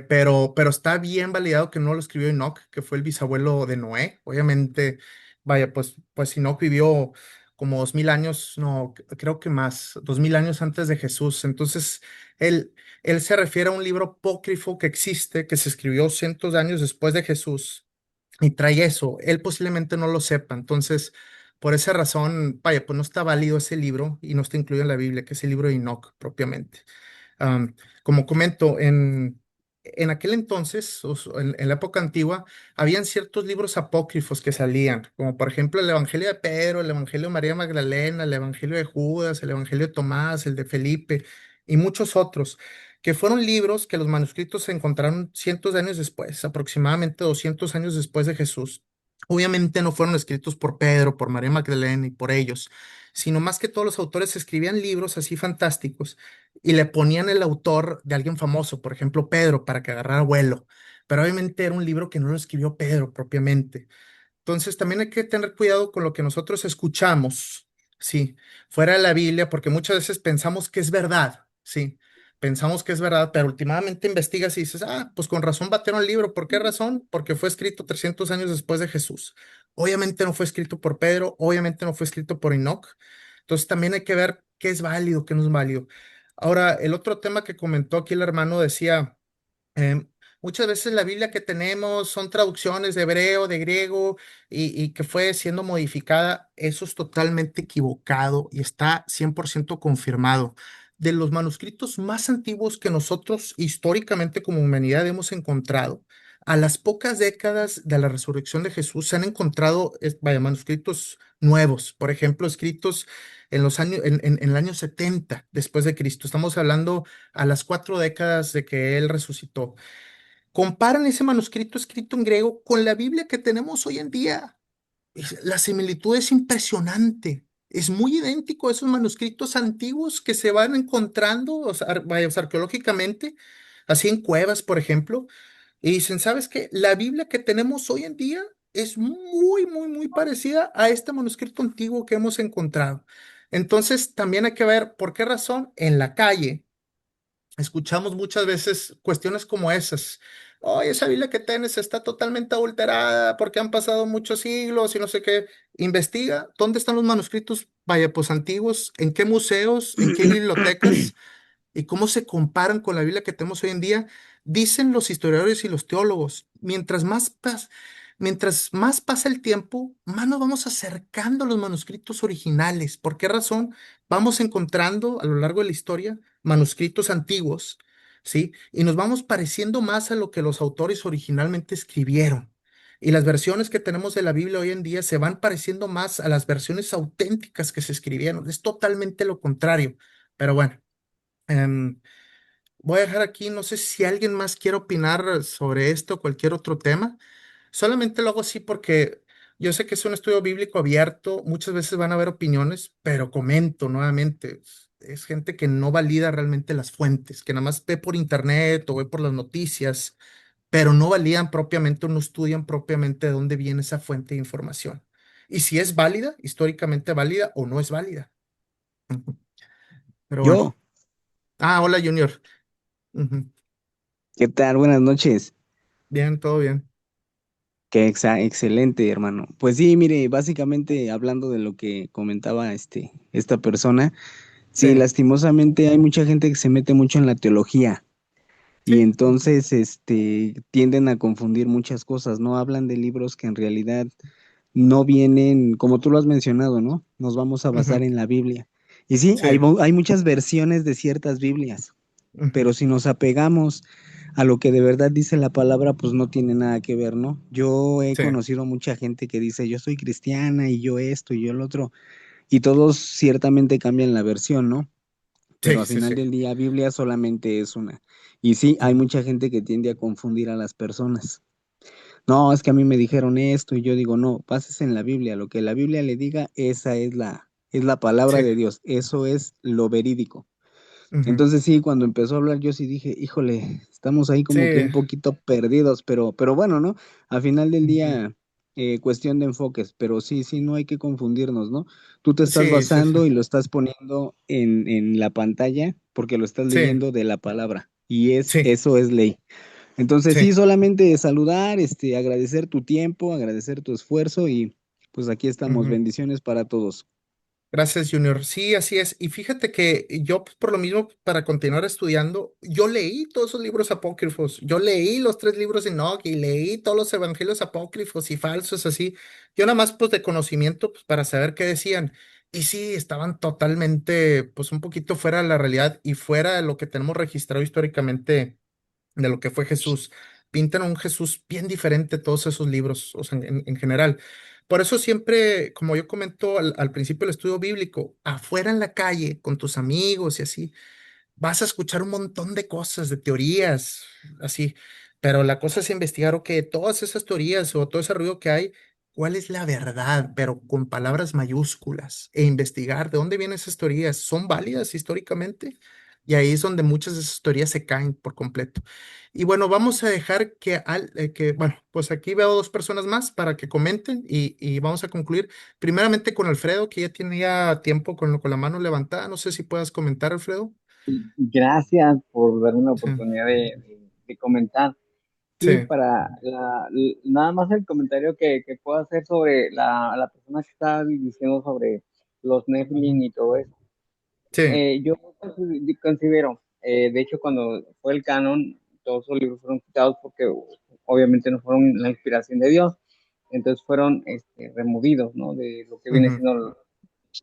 pero está bien validado que no lo escribió Enoch, que fue el bisabuelo de Noé. Obviamente, vaya, pues Enoch vivió como 2000 años, no, creo que más, 2000 años antes de Jesús. Entonces, él se refiere a un libro apócrifo que existe, que se escribió cientos de años después de Jesús y trae eso. Él posiblemente no lo sepa. Entonces, por esa razón, vaya, pues no está válido ese libro y no está incluido en la Biblia, que es el libro de Enoch propiamente. Am, Como comento, en aquel entonces, en la época antigua, habían ciertos libros apócrifos que salían, como por ejemplo el Evangelio de Pedro, el Evangelio de María Magdalena, el Evangelio de Judas, el Evangelio de Tomás, el de Felipe y muchos otros, que fueron libros que los manuscritos se encontraron cientos de años después, aproximadamente 200 años después de Jesús. Obviamente no fueron escritos por Pedro, por María Magdalena y por ellos, sino más que todos los autores escribían libros así fantásticos y le ponían el autor de alguien famoso, por ejemplo, Pedro, para que agarrara vuelo. Pero obviamente era un libro que no lo escribió Pedro propiamente. Entonces también hay que tener cuidado con lo que nosotros escuchamos, sí, fuera de la Biblia, porque muchas veces pensamos que es verdad, sí, pensamos que es verdad, pero últimamente investigas y dices, ah, pues con razón batieron el libro. ¿Por qué razón? Porque fue escrito 300 años después de Jesús. Obviamente no fue escrito por Pedro, obviamente no fue escrito por Enoch. Entonces también hay que ver qué es válido, qué no es válido. Ahora, el otro tema que comentó aquí el hermano decía, Em, muchas veces la Biblia que tenemos son traducciones de hebreo, de griego y que fue siendo modificada. Eso es totalmente equivocado y está 100% confirmado. De los manuscritos más antiguos que nosotros históricamente como humanidad hemos encontrado, a las pocas décadas de la resurrección de Jesús se han encontrado vaya, manuscritos nuevos, por ejemplo, escritos en los años, en el año 70 después de Cristo. Estamos hablando a las 4 décadas de que él resucitó. Comparan ese manuscrito escrito en griego con la Biblia que tenemos hoy en día. La similitud es impresionante. Es muy idéntico a esos manuscritos antiguos que se van encontrando, o sea, vaya, o sea, arqueológicamente, así en cuevas, por ejemplo. Y dicen, ¿sabes qué? La Biblia que tenemos hoy en día es muy, muy, muy parecida a este manuscrito antiguo que hemos encontrado. Entonces, también hay que ver por qué razón en la calle escuchamos muchas veces cuestiones como esas. Oye, esa Biblia que tienes está totalmente adulterada porque han pasado muchos siglos y no sé qué. Investiga dónde están los manuscritos, vaya, pues antiguos, en qué museos, en qué bibliotecas y cómo se comparan con la Biblia que tenemos hoy en día. Dicen los historiadores y los teólogos, mientras más pasa el tiempo, más nos vamos acercando a los manuscritos originales. ¿Por qué razón? Vamos encontrando a lo largo de la historia manuscritos antiguos, ¿sí? Y nos vamos pareciendo más a lo que los autores originalmente escribieron. Y las versiones que tenemos de la Biblia hoy en día se van pareciendo más a las versiones auténticas que se escribieron. Es totalmente lo contrario. Pero bueno, em, voy a dejar aquí, no sé si alguien más quiere opinar sobre esto o cualquier otro tema. Solamente lo hago así porque yo sé que es un estudio bíblico abierto, muchas veces van a haber opiniones, pero comento nuevamente, es gente que no valida realmente las fuentes, que nada más ve por internet o ve por las noticias, pero no validan propiamente o no estudian propiamente de dónde viene esa fuente de información. Y si es válida, históricamente válida o no es válida. Ujú. Pero bueno. Yo, Ah, hola Junior. Ujú. ¿qué tal? Buenas noches. Bien, todo bien. Excelente, hermano. Pues sí, mire, básicamente hablando de lo que comentaba esta persona, sí, Sí, lastimosamente hay mucha gente que se mete mucho en la teología y sí. entonces tienden a confundir muchas cosas, ¿no? Hablan de libros que en realidad no vienen, como tú lo has mencionado, ¿no? Nos vamos a basar Ujú. en la Biblia. Y sí, Sí. hay muchas versiones de ciertas Biblias. Ujú. Pero si nos apegamos a lo que de verdad dice la palabra, pues no tiene nada que ver, ¿no? Yo he Sí. conocido mucha gente que dice, yo soy cristiana y yo esto y yo el otro, y todos ciertamente cambian la versión, ¿no? Sí, Pero al sí, final sí. del día, Biblia solamente es una. Y sí, hay Ujú. mucha gente que tiende a confundir a las personas. No, es que a mí me dijeron esto y yo digo, no, pases en la Biblia, lo que la Biblia le diga, esa es la palabra Sí. de Dios, eso es lo verídico. Ujú. Entonces sí, cuando empezó a hablar yo sí dije, híjole, estamos ahí como que Sí. un poquito perdidos, pero bueno, ¿no? Al final del Ujú. día, cuestión de enfoques, pero sí, sí, no hay que confundirnos, ¿no? Tú te estás Sí, sí, sí. basando y lo estás poniendo en la pantalla porque lo estás Sí, leyendo de la palabra y sí, eso es ley. Entonces sí. sí, solamente saludar, agradecer tu tiempo, agradecer tu esfuerzo y pues aquí estamos. Ujú. Bendiciones para todos. Gracias, Junior. Sí, así es. Y fíjate que yo, pues, por lo mismo, para continuar estudiando, yo leí todos esos libros apócrifos. Yo leí los tres libros de Enoch y leí todos los evangelios apócrifos y falsos, así. Yo nada más, pues, de conocimiento, pues, para saber qué decían. Y sí, estaban totalmente, pues, un poquito fuera de la realidad y fuera de lo que tenemos registrado históricamente de lo que fue Jesús. Pintan a un Jesús bien diferente todos esos libros, o sea, en general. Por eso siempre, como yo comento al principio del estudio bíblico, afuera en la calle, con tus amigos y así, vas a escuchar un montón de cosas, de teorías, así, pero la cosa es investigar, ok, todas esas teorías o todo ese ruido que hay, ¿cuál es la verdad? Pero con palabras mayúsculas, e investigar de dónde vienen esas teorías, ¿son válidas históricamente? Y ahí es donde muchas de esas teorías se caen por completo. Y bueno, vamos a dejar bueno, pues aquí veo dos personas más para que comenten y vamos a concluir primeramente con Alfredo, que ya tenía tiempo con la mano levantada. No sé si puedas comentar, Alfredo. Gracias por darme la Sí, oportunidad de comentar. Sí, sí, nada más el comentario que puedo hacer sobre la persona que estaba diciendo sobre los Nephilim ujú, y todo eso. sí, Yo considero, de hecho, cuando fue el canon, todos los libros fueron quitados porque obviamente no fueron la inspiración de Dios, entonces fueron removidos, ¿no? De lo que viene ujú, siendo los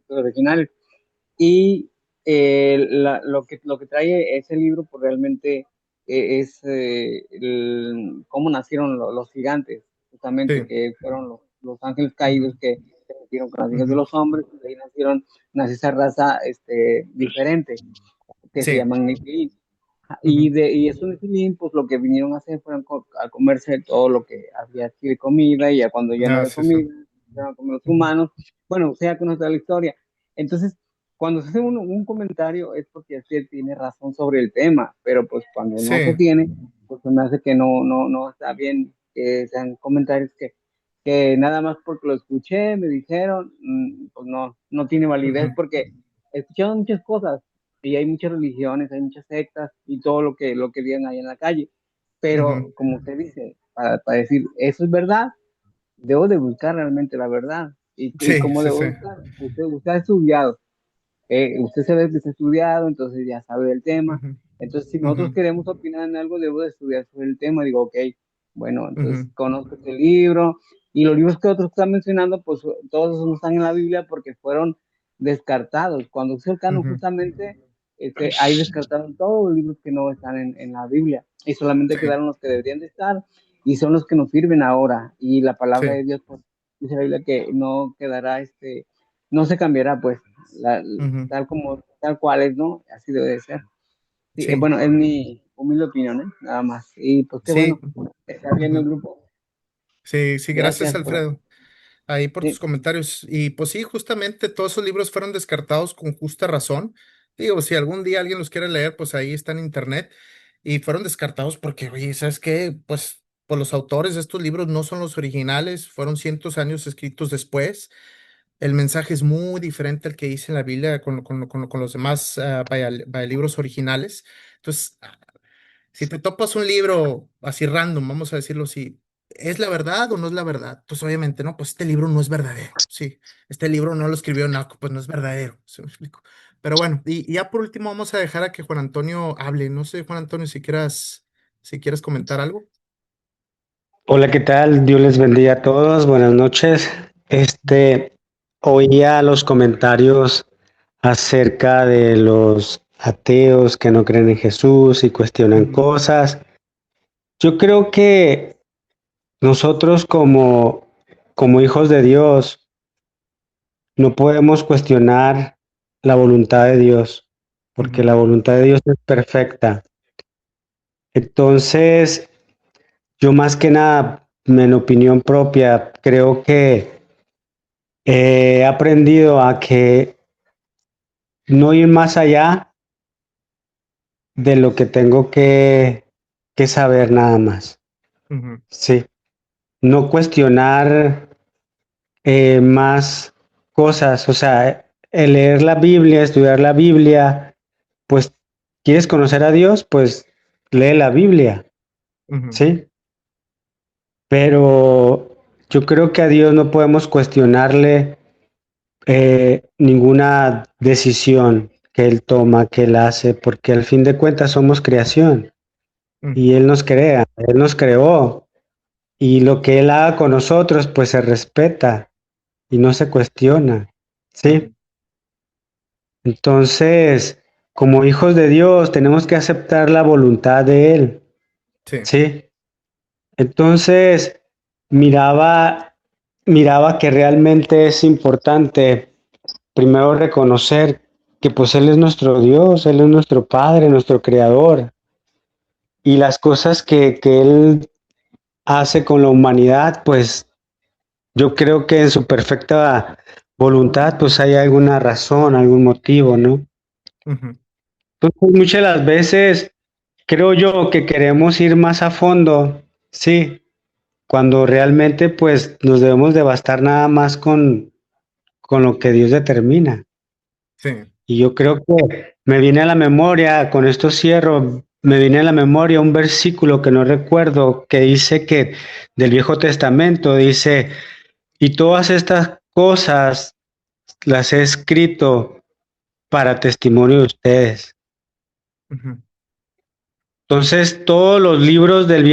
originales. Y lo que trae ese libro, pues realmente es cómo nacieron los gigantes, justamente, sí, que fueron los ángeles caídos ujú, que se metieron con las hijas de ujú, los hombres, y de ahí nació esa raza diferente, que se sí, llaman Nephilim. ujú, Y esos Nephilim, pues lo que vinieron a hacer fueron a comerse todo lo que había aquí de comida, y ya cuando ya no ah, había sí, sí, comida, empezaron a comer los ujú, humanos. Bueno, o sea, que no está la historia. Entonces, cuando se hace un comentario es porque se tiene razón sobre el tema, pero pues cuando no se sí, tiene, pues se me hace que no está bien que sean comentarios que nada más porque lo escuché, me dijeron, pues no tiene validez, ujú, porque he escuchado muchas cosas y hay muchas religiones, hay muchas sectas y todo lo que vienen ahí en la calle. ujú, Pero como usted dice, para decir eso es verdad, debo de buscar realmente la verdad. Y sí, cómo sí, sí, debo buscar? Usted ha estudiado, usted se ve que está estudiado, entonces ya sabe del tema. ujú, Entonces, si ujú, nosotros queremos opinar en algo, debo de estudiar sobre el tema. Digo, ok, Bueno, entonces Ujú, conozco este libro y los libros que otros están mencionando, pues todos esos no están en la Biblia porque fueron descartados. Cuando hizo el canon, ujú. justamente, ahí descartaron todos los libros que no están en la Biblia y solamente Sí, quedaron los que deberían de estar y son los que nos sirven ahora. Y la palabra sí. de Dios, pues, dice la Biblia que no quedará, no se cambiará, pues, Ujú, tal cual es, ¿no? Así debe de ser. Sí, sí, bueno, es mi humilde opinión, ¿eh? Nada más. Y pues qué sí. bueno, está viendo el Ujú. grupo. Sí, sí, gracias, Gracias por... Alfredo, ahí por tus Sí, comentarios. Y pues sí, justamente todos esos libros fueron descartados con justa razón. Digo, si algún día alguien los quiere leer, pues ahí está en internet. Y fueron descartados porque, oye, ¿sabes qué? Pues los autores de estos libros no son los originales, fueron cientos de años escritos después. El mensaje es muy diferente al que dice en la Biblia con los demás vaya, libros originales. Entonces, si te topas un libro así random, vamos a decirlo así, ¿es la verdad o no es la verdad? Pues obviamente, no, pues este libro no es verdadero. Sí, este libro no lo escribió Naco, pues no es verdadero. ¿Se me explico? Pero bueno, y ya por último vamos a dejar a que Juan Antonio hable. No sé, Juan Antonio, si quieres comentar algo. Hola, ¿qué tal? Dios les bendiga a todos. Buenas noches. Oía los comentarios acerca de los ateos que no creen en Jesús y cuestionan Ujú, cosas. Yo creo que nosotros como hijos de Dios no podemos cuestionar la voluntad de Dios, porque ujú, la voluntad de Dios es perfecta. Entonces, yo más que nada, en opinión propia, creo que he aprendido a que no ir más allá de lo que tengo que saber nada más. ujú, Sí, no cuestionar más cosas. O sea, el leer la Biblia, estudiar la Biblia, pues quieres conocer a Dios, pues lee la Biblia, ujú. sí. Pero yo creo que a Dios no podemos cuestionarle ninguna decisión que Él toma, que Él hace, porque al fin de cuentas somos creación y Ujú, Él nos crea, Él nos creó y lo que Él haga con nosotros pues se respeta y no se cuestiona, ¿sí? ujú. Entonces, como hijos de Dios tenemos que aceptar la voluntad de Él, Sí. ¿sí? Entonces, miraba, miraba que realmente es importante primero reconocer que pues Él es nuestro Dios, Él es nuestro Padre, nuestro Creador, y las cosas que Él hace con la humanidad, pues yo creo que en su perfecta voluntad, pues hay alguna razón, algún motivo, ¿no? Ujú, Entonces, muchas de las veces creo yo que queremos ir más a fondo, sí, cuando realmente pues nos debemos de bastar nada más con lo que Dios determina. sí. Y yo creo que me viene a la memoria, con esto cierro, me viene a la memoria un versículo que no recuerdo, que dice que del Viejo Testamento dice, y todas estas cosas las he escrito para testimonio de ustedes. Ujú, Entonces, todos los libros del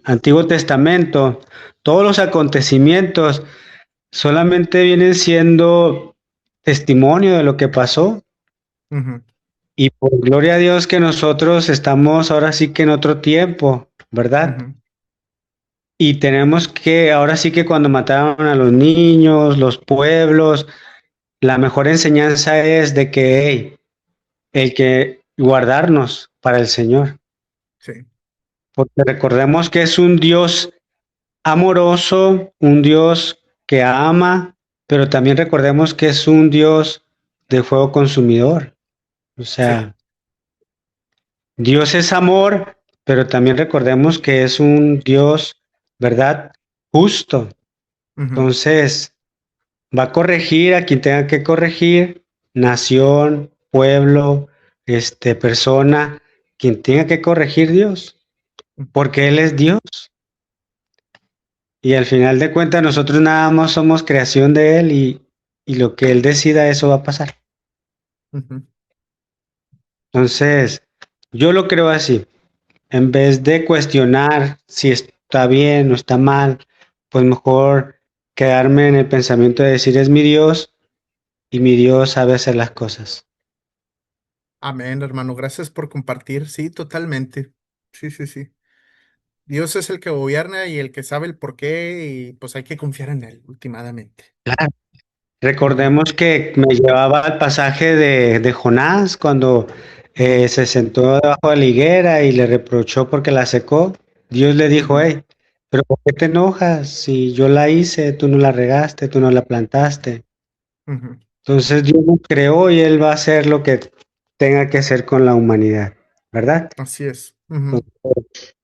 Antiguo Testamento, todos los acontecimientos, solamente vienen siendo testimonio de lo que pasó. ujú, Y por gloria a Dios que nosotros estamos ahora sí que en otro tiempo, ¿verdad? ujú. Y tenemos que, ahora sí que cuando mataron a los niños, los pueblos, la mejor enseñanza es de que hey, el que guardarnos para el Señor, Sí. porque recordemos que es un Dios amoroso, un Dios que ama, pero también recordemos que es un Dios de fuego consumidor. O Sí. sea, Dios es amor, pero también recordemos que es un Dios, ¿verdad? Justo. Ujú, Entonces, va a corregir a quien tenga que corregir, nación, pueblo, persona, quien tenga que corregir Dios, porque Él es Dios. Y al final de cuentas, nosotros nada más somos creación de Él y lo que Él decida, eso va a pasar. ujú. Entonces, yo lo creo así. en vez de cuestionar si está bien o está mal, pues mejor quedarme en el pensamiento de decir es mi Dios y mi Dios sabe hacer las cosas. Amén, hermano. Gracias por compartir. Sí, totalmente. Sí, sí, sí. Dios es el que gobierna y el que sabe el por qué y pues hay que confiar en él, últimamente. Claro. Ujú, Recordemos que me llevaba al pasaje de Jonás cuando ujú, se sentó debajo de la higuera y le reprochó porque la secó. Dios le dijo, ujú, hey, pero ¿por qué te enojas? Si yo la hice, tú no la regaste, tú no la plantaste. ujú. Entonces Dios nos creó y Él va a hacer lo que tenga que hacer con la humanidad, ¿verdad? Así es. Ujú, Entonces,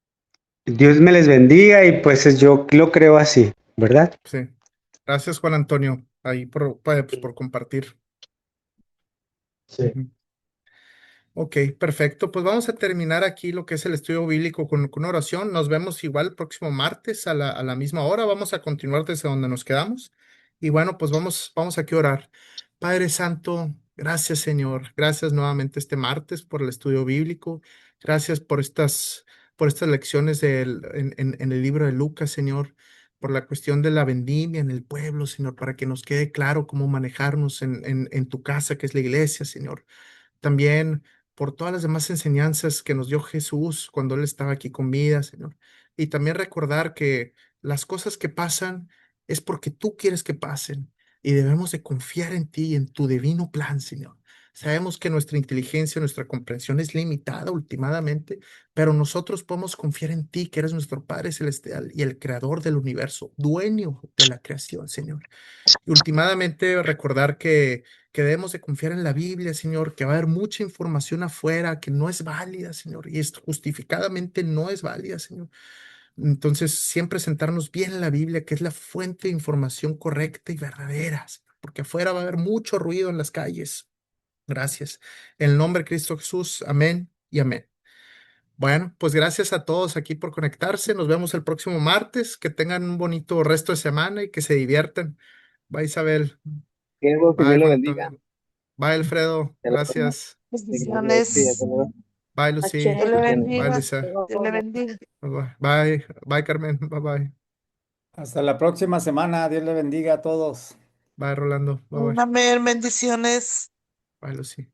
Dios me les bendiga y pues yo lo creo así, ¿verdad? sí. Gracias, Juan Antonio, ahí por compartir. Sí. Ujú. Ok, perfecto. Pues vamos a terminar aquí lo que es el estudio bíblico con una oración. Nos vemos igual el próximo martes a la misma hora. Vamos a continuar desde donde nos quedamos. Y bueno, pues vamos aquí a orar. Padre Santo, gracias Señor. Gracias nuevamente este martes por el estudio bíblico. Gracias por estas lecciones en el libro de Lucas, Señor. Por la cuestión de la vendimia en el pueblo, Señor, para que nos quede claro cómo manejarnos en tu casa, que es la iglesia, Señor. También por todas las demás enseñanzas que nos dio Jesús cuando Él estaba aquí con vida, Señor. Y también recordar que las cosas que pasan es porque tú quieres que pasen y debemos de confiar en ti y en tu divino plan, Señor. Sabemos que nuestra inteligencia, nuestra comprensión es limitada últimamente, pero nosotros podemos confiar en ti, que eres nuestro Padre Celestial y el creador del universo, dueño de la creación, Señor. Y últimamente recordar que debemos de confiar en la Biblia, Señor, que va a haber mucha información afuera que no es válida, Señor, y esto justificadamente no es válida, Señor. Entonces, siempre sentarnos bien en la Biblia, que es la fuente de información correcta y verdadera, Señor, porque afuera va a haber mucho ruido en las calles. Gracias. En el nombre de Cristo Jesús, amén y amén. Bueno, pues gracias a todos aquí por conectarse. Nos vemos el próximo martes. Que tengan un bonito resto de semana y que se diviertan. Bye, Isabel. Diego, que Bye, Dios le Juan bendiga. Antonio. Bye, Alfredo. Hasta la próxima. Gracias. Sí, hasta Bendiciones. luego. Bye, Lucy. Dios le Bendiciones. Bye, bendiga. Luisa. Dios le bendiga. Bye, bye. Bye, Carmen. Bye, bye. Hasta la próxima semana. Dios le bendiga a todos. Bye, Rolando. Bye, bye. Amén. Bendiciones. Bye, Lucy.